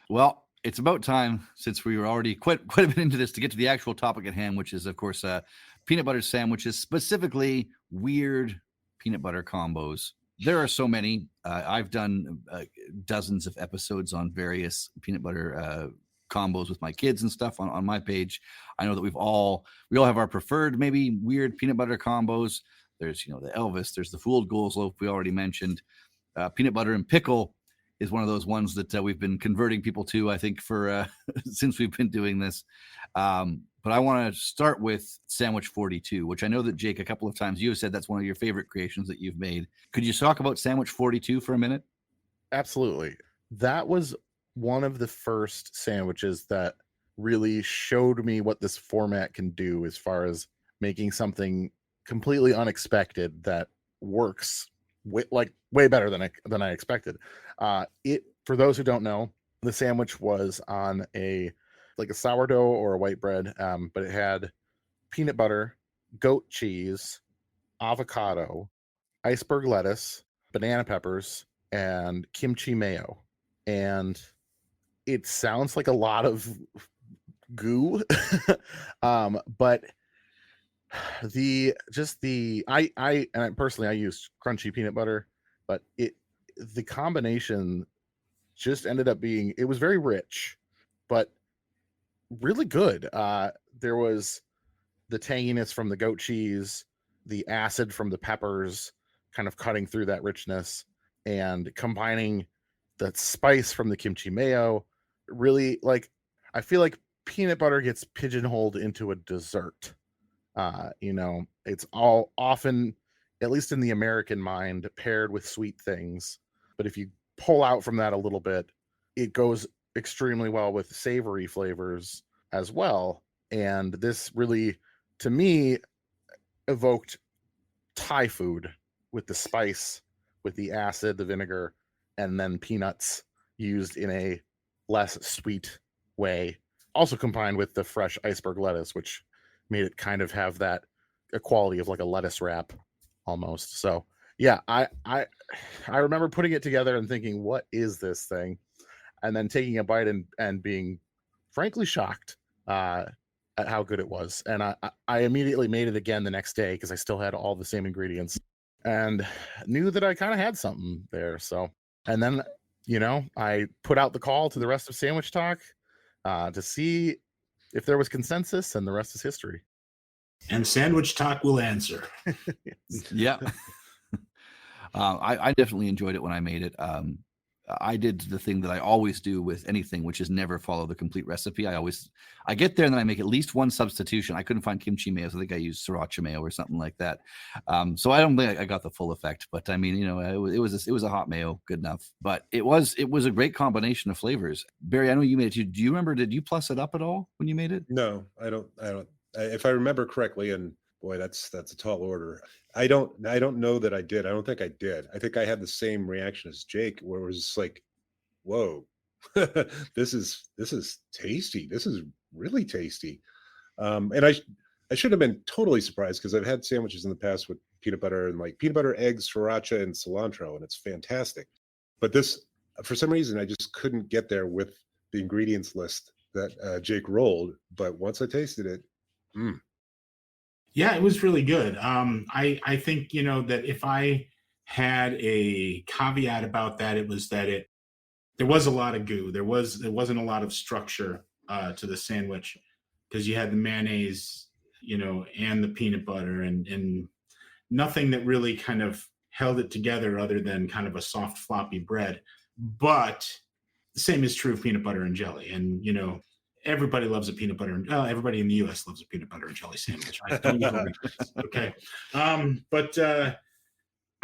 Well, it's about time, since we were already quite a bit into this, to get to the actual topic at hand, which is, of course, peanut butter sandwiches, specifically weird peanut butter combos. There are so many. I've done dozens of episodes on various peanut butter combos with my kids and stuff on my page. I know that we all have our preferred maybe weird peanut butter combos. There's the Elvis, there's the Fooled Goals loaf we already mentioned. Peanut butter and pickle is one of those ones that we've been converting people to, I think, for since we've been doing this. But I want to start with Sandwich 42, which I know that, Jake, a couple of times you have said that's one of your favorite creations that you've made. Could you talk about Sandwich 42 for a minute? Absolutely. That was one of the first sandwiches that really showed me what this format can do as far as making something completely unexpected that works way better than I expected. For those who don't know, the sandwich was on a sourdough or a white bread, but it had peanut butter, goat cheese, avocado, iceberg lettuce, banana peppers, and kimchi mayo. And it sounds like a lot of goo, but I personally used crunchy peanut butter, but the combination just ended up being, it was very rich, but really good. There was the tanginess from the goat cheese, the acid from the peppers kind of cutting through that richness, and combining the spice from the kimchi mayo. Really, I feel like peanut butter gets pigeonholed into a dessert. It's all often, at least in the American mind, paired with sweet things. But if you pull out from that a little bit, it goes extremely well with savory flavors as well. And this really, to me, evoked Thai food with the spice, with the acid, the vinegar, and then peanuts used in a less sweet way. Also combined with the fresh iceberg lettuce, which made it kind of have that quality of like a lettuce wrap almost. So yeah, I remember putting it together and thinking, what is this thing? And then taking a bite and being frankly shocked at how good it was. And I immediately made it again the next day because I still had all the same ingredients and knew that I kind of had something there. So, and then, I put out the call to the rest of Sandwich Talk to see if there was consensus, and the rest is history. And Sandwich Talk will answer. Yeah. I definitely enjoyed it when I made it. I did the thing that I always do with anything, which is never follow the complete recipe. I get there and then I make at least one substitution. I couldn't find kimchi mayo, so I think I used sriracha mayo or something like that. So I don't think I got the full effect, but I mean, it was a hot mayo, good enough. But it was a great combination of flavors. Barry, I know you made it. Do you remember? Did you plus it up at all when you made it? No, I don't. If I remember correctly, and boy, that's a tall order. I don't know that I did. I don't think I did. I think I had the same reaction as Jake, where it was just like, whoa, this is tasty. This is really tasty. And I should have been totally surprised because I've had sandwiches in the past with peanut butter and peanut butter, eggs, sriracha, and cilantro, and it's fantastic. But this for some reason, I just couldn't get there with the ingredients list that Jake rolled. But once I tasted it, Yeah, it was really good. I think, that if I had a caveat about that, it was that there was a lot of goo. There wasn't a lot of structure to the sandwich, because you had the mayonnaise, and the peanut butter, and nothing that really kind of held it together other than kind of a soft, floppy bread. But the same is true of peanut butter and jelly. And, everybody loves a peanut butter. Everybody in the U.S. loves a peanut butter and jelly sandwich. Right? Don't get over it. Okay. But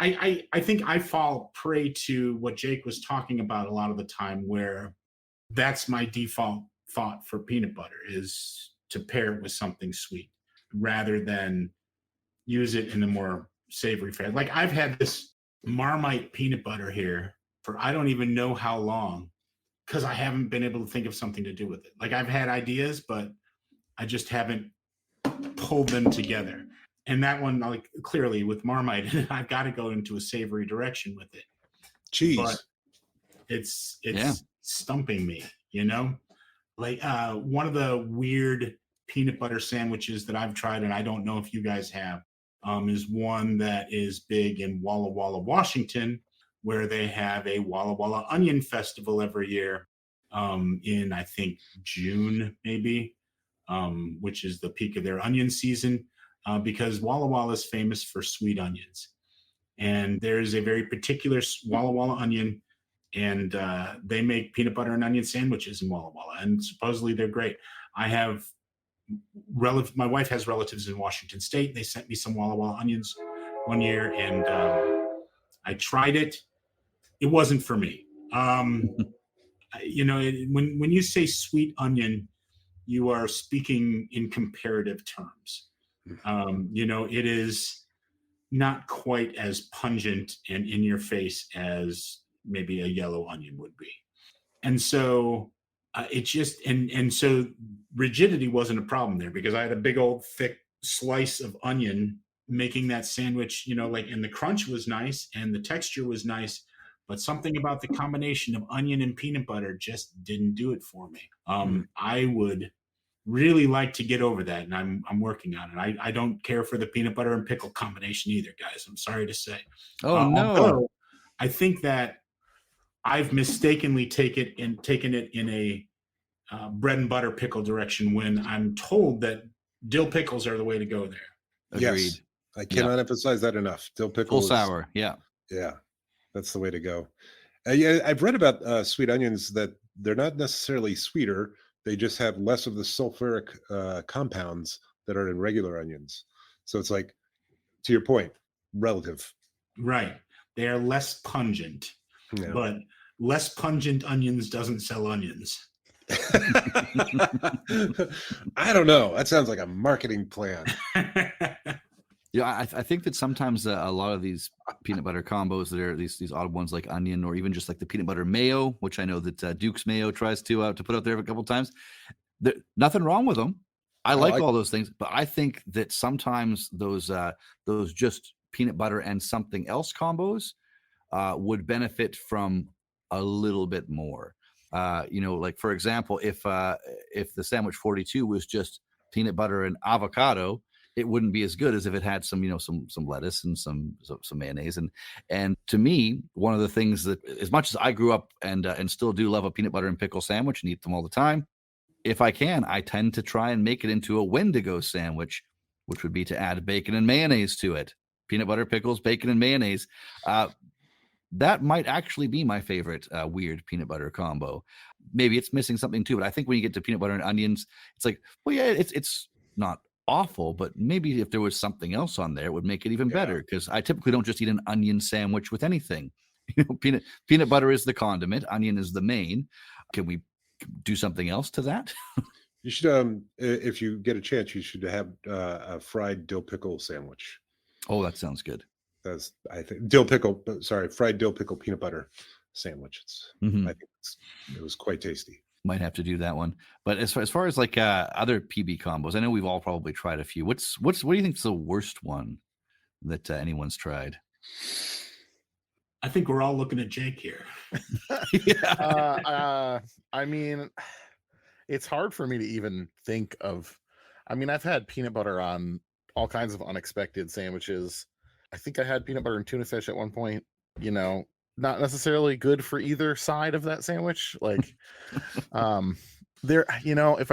I think I fall prey to what Jake was talking about a lot of the time, where that's my default thought for peanut butter, is to pair it with something sweet rather than use it in a more savory fare. Like, I've had this Marmite peanut butter here for I don't even know how long, because I haven't been able to think of something to do with it. Like, I've had ideas, but I just haven't pulled them together. And that one, like, clearly with Marmite, I've got to go into a savory direction with it. cheese. But it's stumping me, Like, one of the weird peanut butter sandwiches that I've tried, and I don't know if you guys have, is one that is big in Walla Walla, Washington, where they have a Walla Walla Onion Festival every year, in, I think, June, maybe, which is the peak of their onion season, because Walla Walla is famous for sweet onions. And there's a very particular Walla Walla onion, and they make peanut butter and onion sandwiches in Walla Walla, and supposedly they're great. I have my wife has relatives in Washington State. They sent me some Walla Walla onions one year, and I tried it. It wasn't for me. When you say sweet onion, you are speaking in comparative terms. It is not quite as pungent and in your face as maybe a yellow onion would be. And so it just, and so rigidity wasn't a problem there, because I had a big old thick slice of onion making that sandwich, and the crunch was nice and the texture was nice, but something about the combination of onion and peanut butter just didn't do it for me. I would really like to get over that, and I'm working on it. I don't care for the peanut butter and pickle combination either, guys. I'm sorry to say. Oh no! Although I think that I've mistakenly taken it in a bread and butter pickle direction, when I'm told that dill pickles are the way to go there. Agreed. Yes, I cannot emphasize that enough. Dill pickle, Full sour. Yeah, that's the way to go. I've read about sweet onions that they're not necessarily sweeter. They just have less of the sulfuric compounds that are in regular onions. So it's like, to your point, relative. Right. They are less pungent, but less pungent onions doesn't sell onions. I don't know. That sounds like a marketing plan. Yeah, I think that sometimes a lot of these peanut butter combos that are these odd ones, like onion, or even just like the peanut butter mayo, which I know that Duke's Mayo tries to put out there a couple of times. Nothing wrong with them. I like all those things, but I think that sometimes those just peanut butter and something else combos would benefit from a little bit more. Like, for example, if the sandwich 42 was just peanut butter and avocado, it wouldn't be as good as if it had some lettuce and some mayonnaise. And to me, one of the things that, as much as I grew up and still do love a peanut butter and pickle sandwich and eat them all the time, if I can, I tend to try and make it into a Wendigo sandwich, which would be to add bacon and mayonnaise to it. Peanut butter, pickles, bacon, and mayonnaise. That might actually be my favorite weird peanut butter combo. Maybe it's missing something too, but I think when you get to peanut butter and onions, it's like, well, yeah, it's not awful, but maybe if there was something else on there, it would make it even better, because I typically don't just eat an onion sandwich with anything. Peanut butter is the condiment, onion is the main. Can we do something else to that? You should, if you get a chance, you should have a fried dill pickle sandwich. Oh, that sounds good. That's, I think, fried dill pickle peanut butter sandwich. I think it was quite tasty. Might have to do that one. But as far as like other PB combos, I know we've all probably tried a few. What do you think is the worst one that anyone's tried? I think we're all looking at Jake here. I mean, it's hard for me to even think of. I mean, I've had peanut butter on all kinds of unexpected sandwiches. I think I had peanut butter and tuna fish at one point. You know, not necessarily good for either side of that sandwich. Like, there, you know, if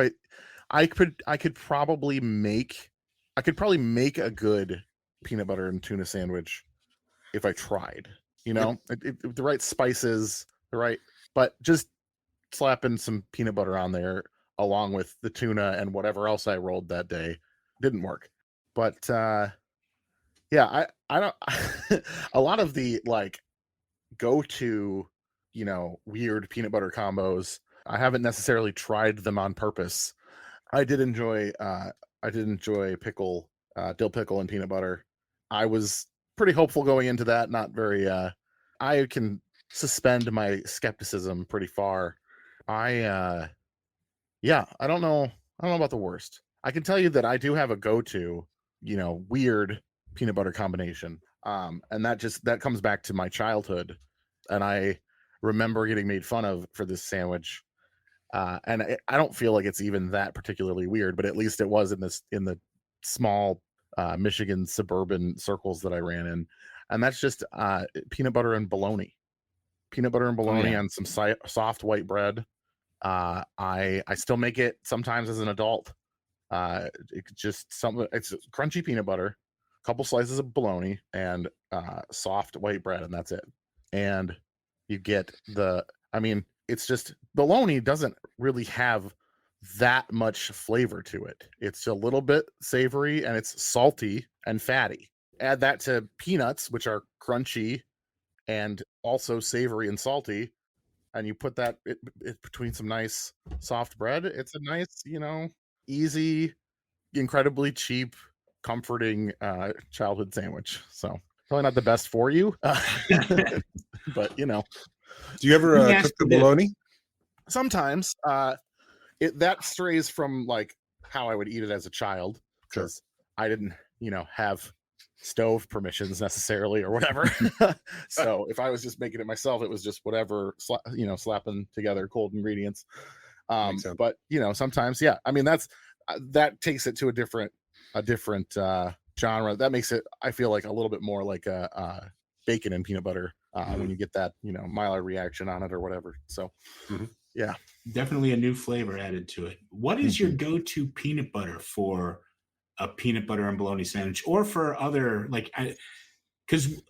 I could probably make a good peanut butter and tuna sandwich if I tried. You know, the right spices, but just slapping some peanut butter on there along with the tuna and whatever else I rolled that day didn't work. But yeah, I don't a lot of the like go-to, you know, weird peanut butter combos, I haven't necessarily tried them on purpose. I did enjoy pickle, dill pickle and peanut butter. I was pretty hopeful going into that, not very I can suspend my skepticism pretty far. I don't know about the worst. I can tell you that I do have a go-to, you know, weird peanut butter combination. And that comes back to my childhood, and I remember getting made fun of for this sandwich. And I don't feel like it's even that particularly weird, but at least it was in the small Michigan suburban circles that I ran in. And that's just peanut butter and bologna. Peanut butter and bologna on some soft white bread. I still make it sometimes as an adult. It's crunchy peanut butter, a couple slices of bologna, and soft white bread, and that's it. And you get it's just bologna doesn't really have that much flavor to it. It's a little bit savory and it's salty and fatty. Add that to peanuts, which are crunchy and also savory and salty, and you put that between some nice soft bread. It's a nice, you know, easy, incredibly cheap, comforting childhood sandwich. So probably not the best for you, but you know. Do you ever cook the bologna? Sometimes that strays from like how I would eat it as a child, because I didn't, you know, have stove permissions necessarily or whatever. So if I was just making it myself, it was just whatever, slapping together cold ingredients. But you know, sometimes, yeah, I mean, that takes it to a different genre. That makes it, I feel like, a little bit more like a bacon and peanut butter when you get that, you know, Maillard reaction on it or whatever. So yeah, definitely a new flavor added to it. What is your go-to peanut butter for a peanut butter and bologna sandwich, or for other, like, because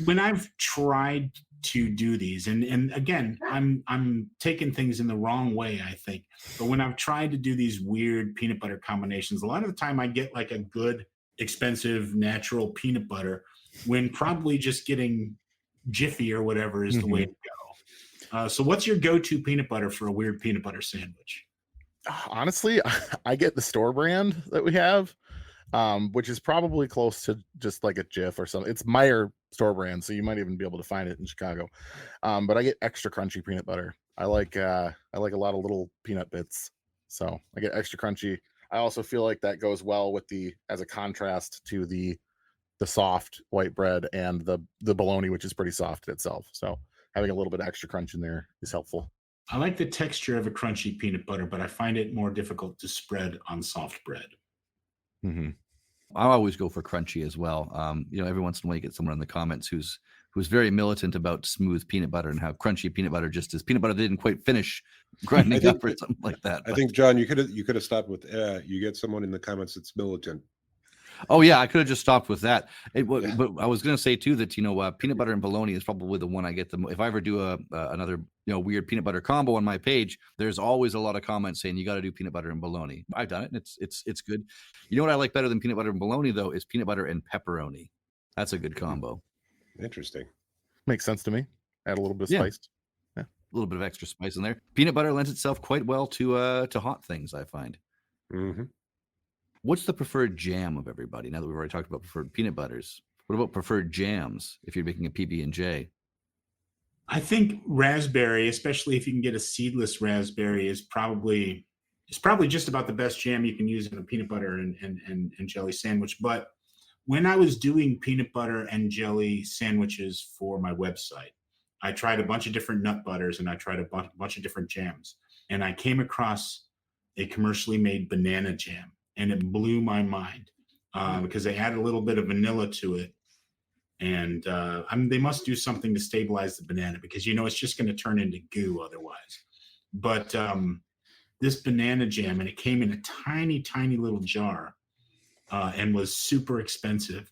when I've tried to do these, and again, I'm taking things in the wrong way, I think, but when I've tried to do these weird peanut butter combinations, a lot of the time I get like a good, expensive, natural peanut butter, when probably just getting Jiffy or whatever is the way to go. So what's your go-to peanut butter for a weird peanut butter sandwich? Honestly, I get the store brand that we have, which is probably close to just like a Jif or something. It's Meyer store brand, so you might even be able to find it in Chicago. But I get extra crunchy peanut butter. I like a lot of little peanut bits, so I get extra crunchy. I also feel like that goes well with as a contrast to the soft white bread and the bologna, which is pretty soft itself. So having a little bit of extra crunch in there is helpful. I like the texture of a crunchy peanut butter, but I find it more difficult to spread on soft bread. I always go for crunchy as well. You know, every once in a while you get someone in the comments who's very militant about smooth peanut butter and how crunchy peanut butter just is. Peanut butter didn't quite finish grinding up or something like that. I think, John, you could have stopped with you get someone in the comments that's militant. Oh yeah, I could have just stopped with that. But I was going to say too that, you know, peanut butter and bologna is probably the one I get if I ever do another, you know, weird peanut butter combo on my page. There's always a lot of comments saying you got to do peanut butter and bologna. I've done it, and it's good. You know what I like better than peanut butter and bologna though is peanut butter and pepperoni. That's a good combo. Interesting. Makes sense to me. Add a little bit of spice. Yeah, a little bit of extra spice in there. Peanut butter lends itself quite well to hot things, I find. What's the preferred jam of everybody? Now that we've already talked about preferred peanut butters, what about preferred jams if you're making a PB&J? I think raspberry, especially if you can get a seedless raspberry, is probably just about the best jam you can use in a peanut butter and jelly sandwich. But when I was doing peanut butter and jelly sandwiches for my website, I tried a bunch of different nut butters and I tried a bunch of different jams. And I came across a commercially made banana jam, and it blew my mind because they add a little bit of vanilla to it. And they must do something to stabilize the banana because, it's just going to turn into goo otherwise. But this banana jam, and it came in a tiny, tiny little jar and was super expensive.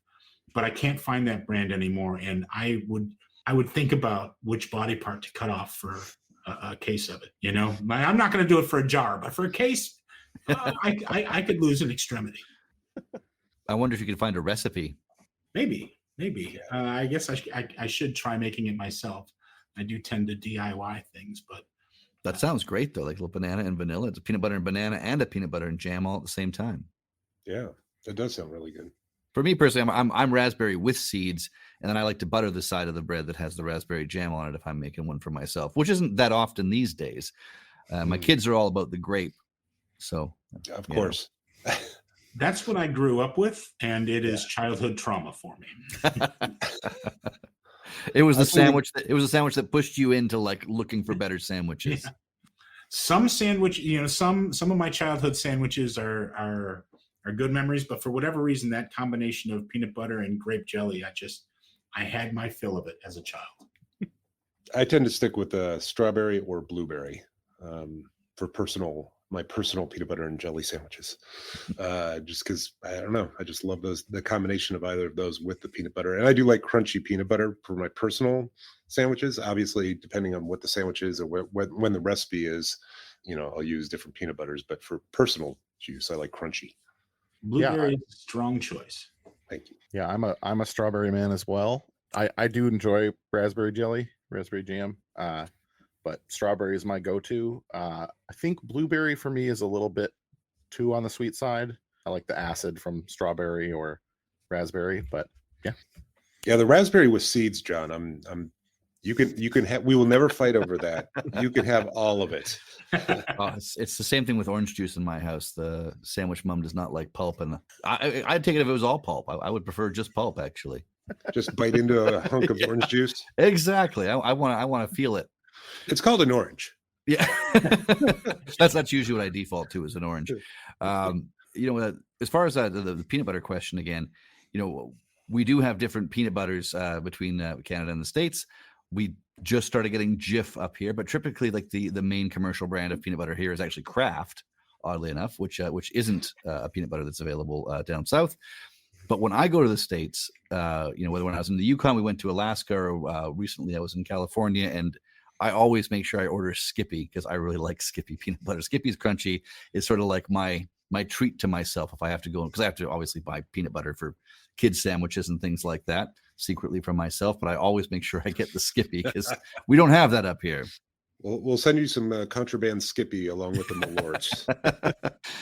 But I can't find that brand anymore. And I would think about which body part to cut off for a case of it. I'm not going to do it for a jar, but for a case, I could lose an extremity. I wonder if you could find a recipe. Maybe. I guess I should try making it myself. I do tend to DIY things, but that sounds great though. Like a little banana and vanilla. It's a peanut butter and banana and a peanut butter and jam all at the same time. Yeah, that does sound really good. For me personally, I'm raspberry with seeds, and then I like to butter the side of the bread that has the raspberry jam on it if I'm making one for myself, which isn't that often these days. My kids are all about the grape, so of course. That's what I grew up with, and it is childhood trauma for me. It was the sandwich. It was a sandwich that pushed you into like looking for better sandwiches. Yeah. Some sandwich, some of my childhood sandwiches are good memories, but for whatever reason, that combination of peanut butter and grape jelly, I had my fill of it as a child. I tend to stick with strawberry or blueberry for my personal peanut butter and jelly sandwiches. Just because I don't know, I just love the combination of either of those with the peanut butter. And I do like crunchy peanut butter for my personal sandwiches. Obviously, depending on what the sandwich is or when the recipe is, I'll use different peanut butters. But for personal use, I like crunchy. Blueberry is a strong choice. Thank you. Yeah, I'm a strawberry man as well. I do enjoy raspberry jelly, raspberry jam. But strawberry is my go-to. I think blueberry for me is a little bit too on the sweet side. I like the acid from strawberry or raspberry, but yeah. Yeah, the raspberry with seeds, John. You can have. We will never fight over that. You can have all of it. It's the same thing with orange juice in my house. The sandwich mom does not like pulp, and I'd take it if it was all pulp. I would prefer just pulp, actually. Just bite into a hunk of orange juice. Exactly. I want to feel it. It's called an orange. Yeah, that's usually what I default to is an orange. As far as the peanut butter question again, we do have different peanut butters between Canada and the States. We just started getting Jif up here, but typically like the main commercial brand of peanut butter here is actually Kraft, oddly enough, which isn't a peanut butter that's available down south. But when I go to the States, whether when I was in the Yukon, we went to Alaska, or recently I was in California, and I always make sure I order Skippy because I really like Skippy peanut butter. Skippy's crunchy is sort of like my treat to myself if I have to go, because I have to obviously buy peanut butter for kids sandwiches and things like that secretly from myself. But I always make sure I get the Skippy because we don't have that up here. We'll send you some contraband Skippy along with the Malorts.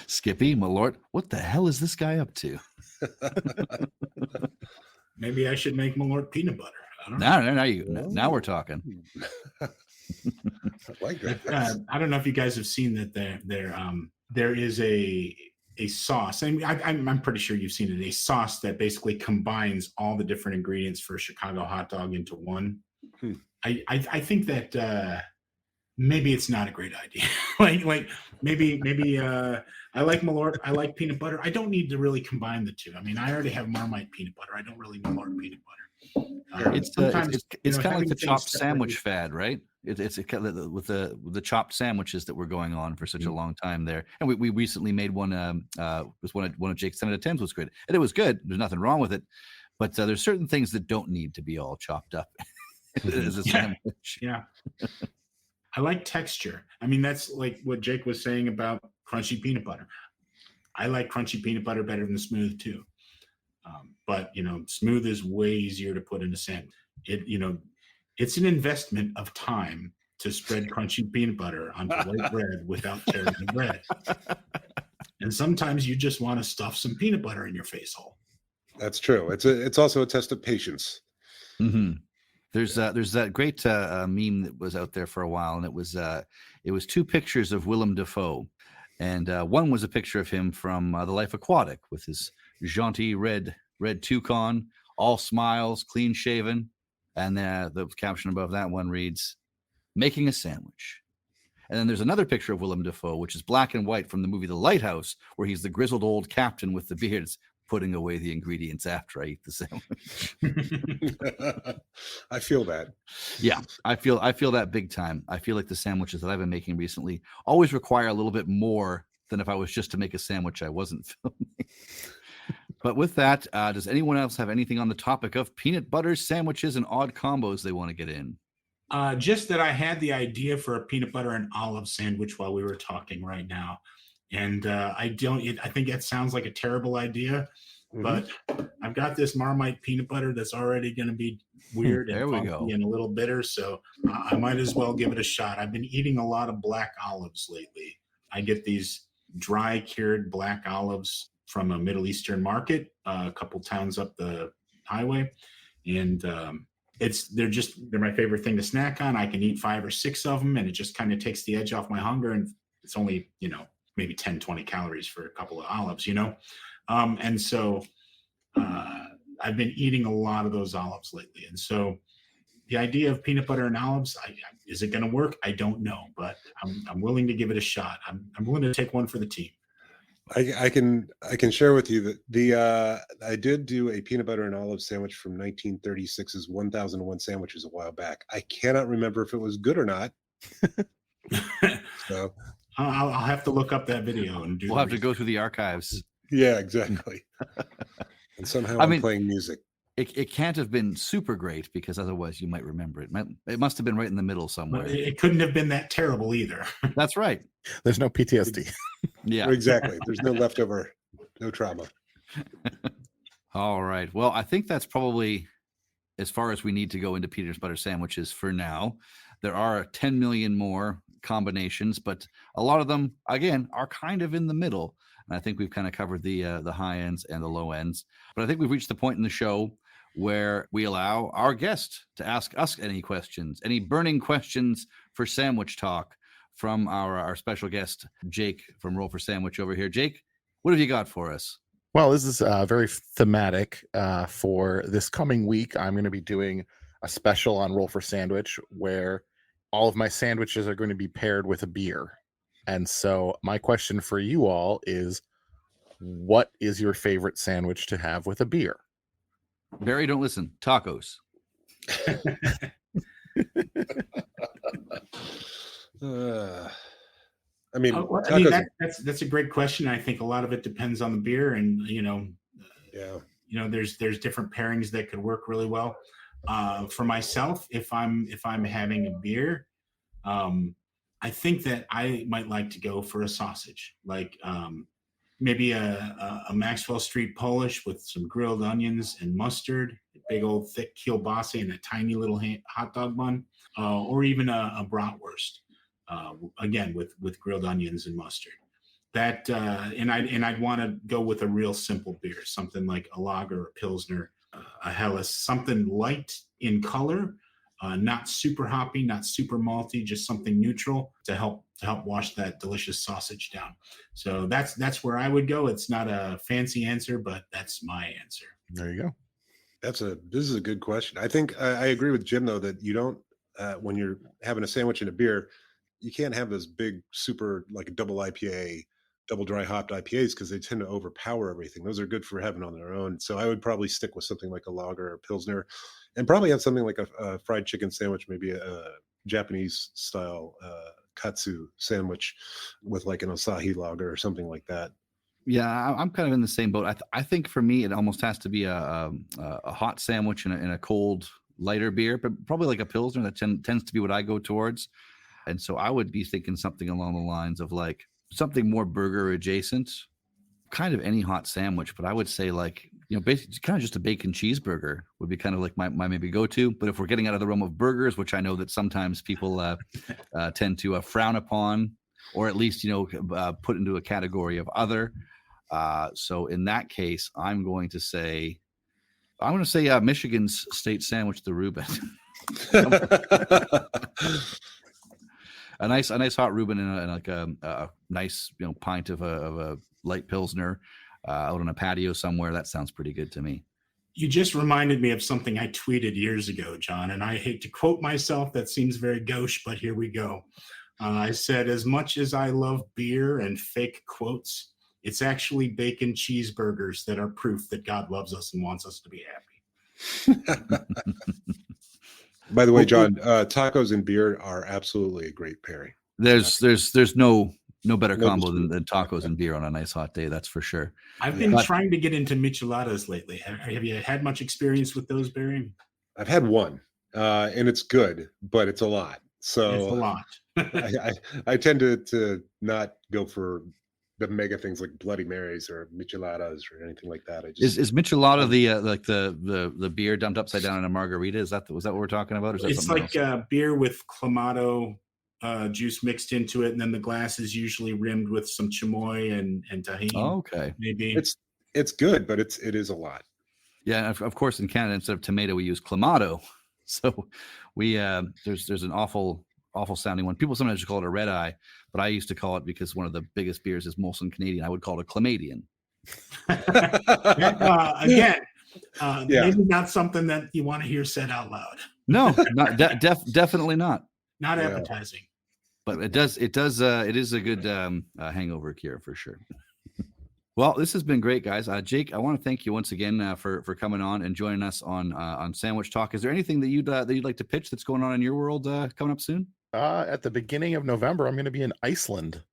Skippy, Malort. What the hell is this guy up to? Maybe I should make Malort peanut butter. I don't know. Now we're talking. I like that. I don't know if you guys have seen that there is a sauce. I mean, I'm pretty sure you've seen it. A sauce that basically combines all the different ingredients for a Chicago hot dog into one. I think that maybe it's not a great idea. like maybe I like Malort. I like peanut butter. I don't need to really combine the two. I mean, I already have Marmite peanut butter. I don't really Malort peanut butter. It's kind of like the chopped sandwich fad, right? It's with the chopped sandwiches that were going on for such a long time there. And we recently made one. Was one of Jake's 10 out of 10s was good, and it was good. There's nothing wrong with it, but there's certain things that don't need to be all chopped up as a sandwich. Yeah. I like texture. I mean, that's like what Jake was saying about crunchy peanut butter. I like crunchy peanut butter better than smooth too. But smooth is way easier to put in a sandwich. It's an investment of time to spread crunchy peanut butter onto white bread without tearing the bread. And sometimes you just want to stuff some peanut butter in your face hole. That's true. It's also a test of patience. Mm-hmm. There's that great meme that was out there for a while, and it was two pictures of Willem Dafoe, and one was a picture of him from The Life Aquatic with his jaunty red red toucan, all smiles, clean shaven. And the caption above that one reads, "Making a sandwich." And then there's another picture of Willem Dafoe, which is black and white from the movie The Lighthouse, where he's the grizzled old captain with the beards putting away the ingredients after I eat the sandwich. I feel that. Yeah, I feel that big time. I feel like the sandwiches that I've been making recently always require a little bit more than if I was just to make a sandwich I wasn't filming. But with that, does anyone else have anything on the topic of peanut butter sandwiches and odd combos they want to get in? Just that I had the idea for a peanut butter and olive sandwich while we were talking right now. And I think that sounds like a terrible idea, but I've got this Marmite peanut butter that's already going to be weird and funky and a little bitter. So I might as well give it a shot. I've been eating a lot of black olives lately. I get these dry cured black olives from a Middle Eastern market, a couple towns up the highway. And they're my favorite thing to snack on. I can eat 5 or 6 of them and it just kind of takes the edge off my hunger. And it's only, maybe 10, 20 calories for a couple of olives, And so I've been eating a lot of those olives lately. And so the idea of peanut butter and olives, is it going to work? I don't know, but I'm willing to give it a shot. I'm willing to take one for the team. I can share with you that I did do a peanut butter and olive sandwich from 1936's 1001 Sandwiches a while back. I cannot remember if it was good or not. So I'll have to look up that video and we'll have to go through the archives. Yeah, exactly. And somehow I'm playing music. It can't have been super great because otherwise you might remember it. It must have been right in the middle somewhere. It couldn't have been that terrible either. That's right. There's no PTSD. Yeah, exactly. There's no leftover, no trauma. All right. Well, I think that's probably as far as we need to go into peanut butter sandwiches for now. There are 10 million more combinations, but a lot of them, again, are kind of in the middle. And I think we've kind of covered the high ends and the low ends. But I think we've reached the point in the show where we allow our guest to ask us any questions, any burning questions for sandwich talk from our special guest, Jake from Roll for Sandwich over here. Jake, what have you got for us? Well, this is very thematic for this coming week. I'm going to be doing a special on Roll for Sandwich where all of my sandwiches are going to be paired with a beer. And so my question for you all is, what is your favorite sandwich to have with a beer? Barry, don't listen. Tacos. That's a great question. I think a lot of it depends on the beer, and there's different pairings that could work really well. For myself, if I'm having a beer, I think that I might like to go for a sausage, like maybe a Maxwell Street Polish with some grilled onions and mustard, a big old thick kielbasa and a tiny little hot dog bun, or even a bratwurst, again with grilled onions and mustard. That and I'd want to go with a real simple beer, something like a lager, a pilsner, a Helles, something light in color. Not super hoppy, not super malty, just something neutral to help wash that delicious sausage down. So that's where I would go. It's not a fancy answer, but that's my answer. There you go. This is a good question. I think I agree with Jim though that you don't when you're having a sandwich and a beer, you can't have those big super like a double IPA, double dry hopped IPAs because they tend to overpower everything. Those are good for having on their own. So I would probably stick with something like a lager or a pilsner. And probably have something like a fried chicken sandwich, maybe a Japanese style katsu sandwich with like an Asahi lager or something like that. Yeah, I'm kind of in the same boat. I think for me, it almost has to be a hot sandwich and a cold, lighter beer, but probably like a pilsner. That tends to be what I go towards. And so I would be thinking something along the lines of like something more burger adjacent, kind of any hot sandwich. But I would say like, basically kind of just a bacon cheeseburger would be kind of like my maybe go-to. But if we're getting out of the realm of burgers, which I know that sometimes people tend to frown upon, or at least, put into a category of other. So in that case, I'm going to say Michigan's state sandwich, the Reuben. a nice hot Reuben and like a nice, pint of a light pilsner out on a patio somewhere. That sounds pretty good to me. You just reminded me of something I tweeted years ago, John, and I hate to quote myself. That seems very gauche, but here we go. I said, as much as I love beer and fake quotes, it's actually bacon cheeseburgers that are proof that God loves us and wants us to be happy. By the way, John, tacos and beer are absolutely a great pairing. There's no better combo than tacos and beer on a nice hot day. That's for sure. I've been trying to get into micheladas lately. Have you had much experience with those, Barry? I've had one, and it's good, but it's a lot. So It's a lot. I tend to not go for the mega things like Bloody Marys or micheladas or anything like that. Is michelada the beer dumped upside down in a margarita? Was that what we're talking about? Or is that it's like beer with clamato juice mixed into it, and then the glass is usually rimmed with some chamoy and tahini. Oh, okay, maybe it's good, but it is a lot. Yeah, of course in Canada instead of tomato we use clamato, so we there's an awful sounding one. People sometimes just call it a red eye, but I used to call it, because one of the biggest beers is Molson Canadian, I would call it a Clamadian. Again, maybe not something that you want to hear said out loud. No, not definitely not. Not appetizing. But it is a good hangover cure for sure. Well, this has been great, guys. Jake, I want to thank you once again for coming on and joining us on Sandwich Talk. Is there anything that you'd like to pitch that's going on in your world coming up soon? At the beginning of November, I'm going to be in Iceland.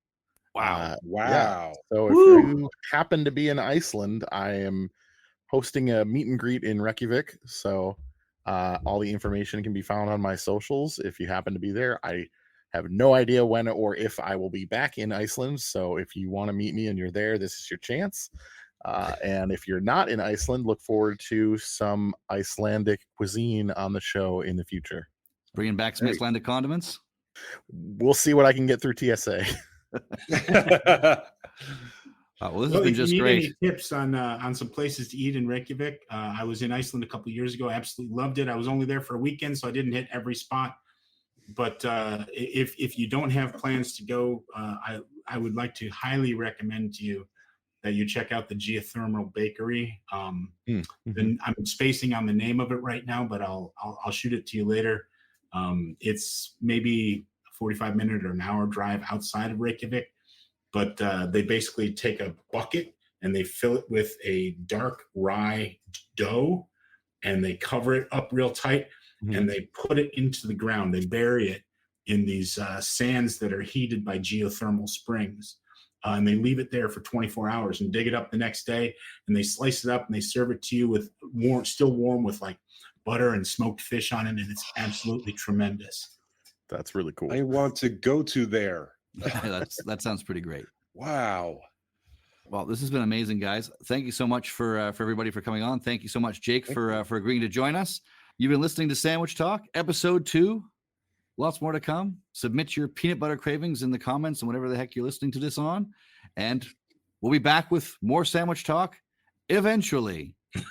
Wow! Yeah. So if you happen to be in Iceland, I am hosting a meet and greet in Reykjavik. So all the information can be found on my socials. If you happen to be there, I have no idea when or if I will be back in Iceland. So if you want to meet me and you're there, this is your chance. And if you're not in Iceland, look forward to some Icelandic cuisine on the show in the future. Bringing back some Icelandic condiments? We'll see what I can get through TSA. Well, this has been just great. Any tips on some places to eat in Reykjavik? I was in Iceland a couple of years ago. I absolutely loved it. I was only there for a weekend, so I didn't hit every spot. But if you don't have plans to go, I would like to highly recommend to you that you check out the Geothermal Bakery. And I'm spacing on the name of it right now, but I'll shoot it to you later. It's maybe a 45-minute or an hour drive outside of Reykjavik, but they basically take a bucket and they fill it with a dark rye dough, and they cover it up real tight. And they put it into the ground. They bury it in these sands that are heated by geothermal springs. And they leave it there for 24 hours and dig it up the next day. And they slice it up and they serve it to you with still warm with like butter and smoked fish on it. And it's absolutely tremendous. That's really cool. I want to go to there. That sounds pretty great. Wow. Well, this has been amazing, guys. Thank you so much for everybody for coming on. Thank you so much, Jake, for agreeing to join us. You've been listening to Sandwich Talk, episode 2. Lots more to come. Submit your peanut butter cravings in the comments and whatever the heck you're listening to this on. And we'll be back with more Sandwich Talk eventually. So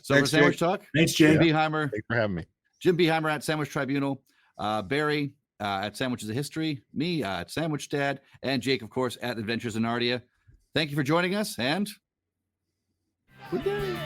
for Sandwich Talk, thanks, Jim Beheimer. Thanks for having me. Jim Beheimer at Sandwich Tribunal. Barry at Sandwiches of History. Me at Sandwich Dad. And Jake, of course, at Adventures in Narnia. Thank you for joining us, and good day.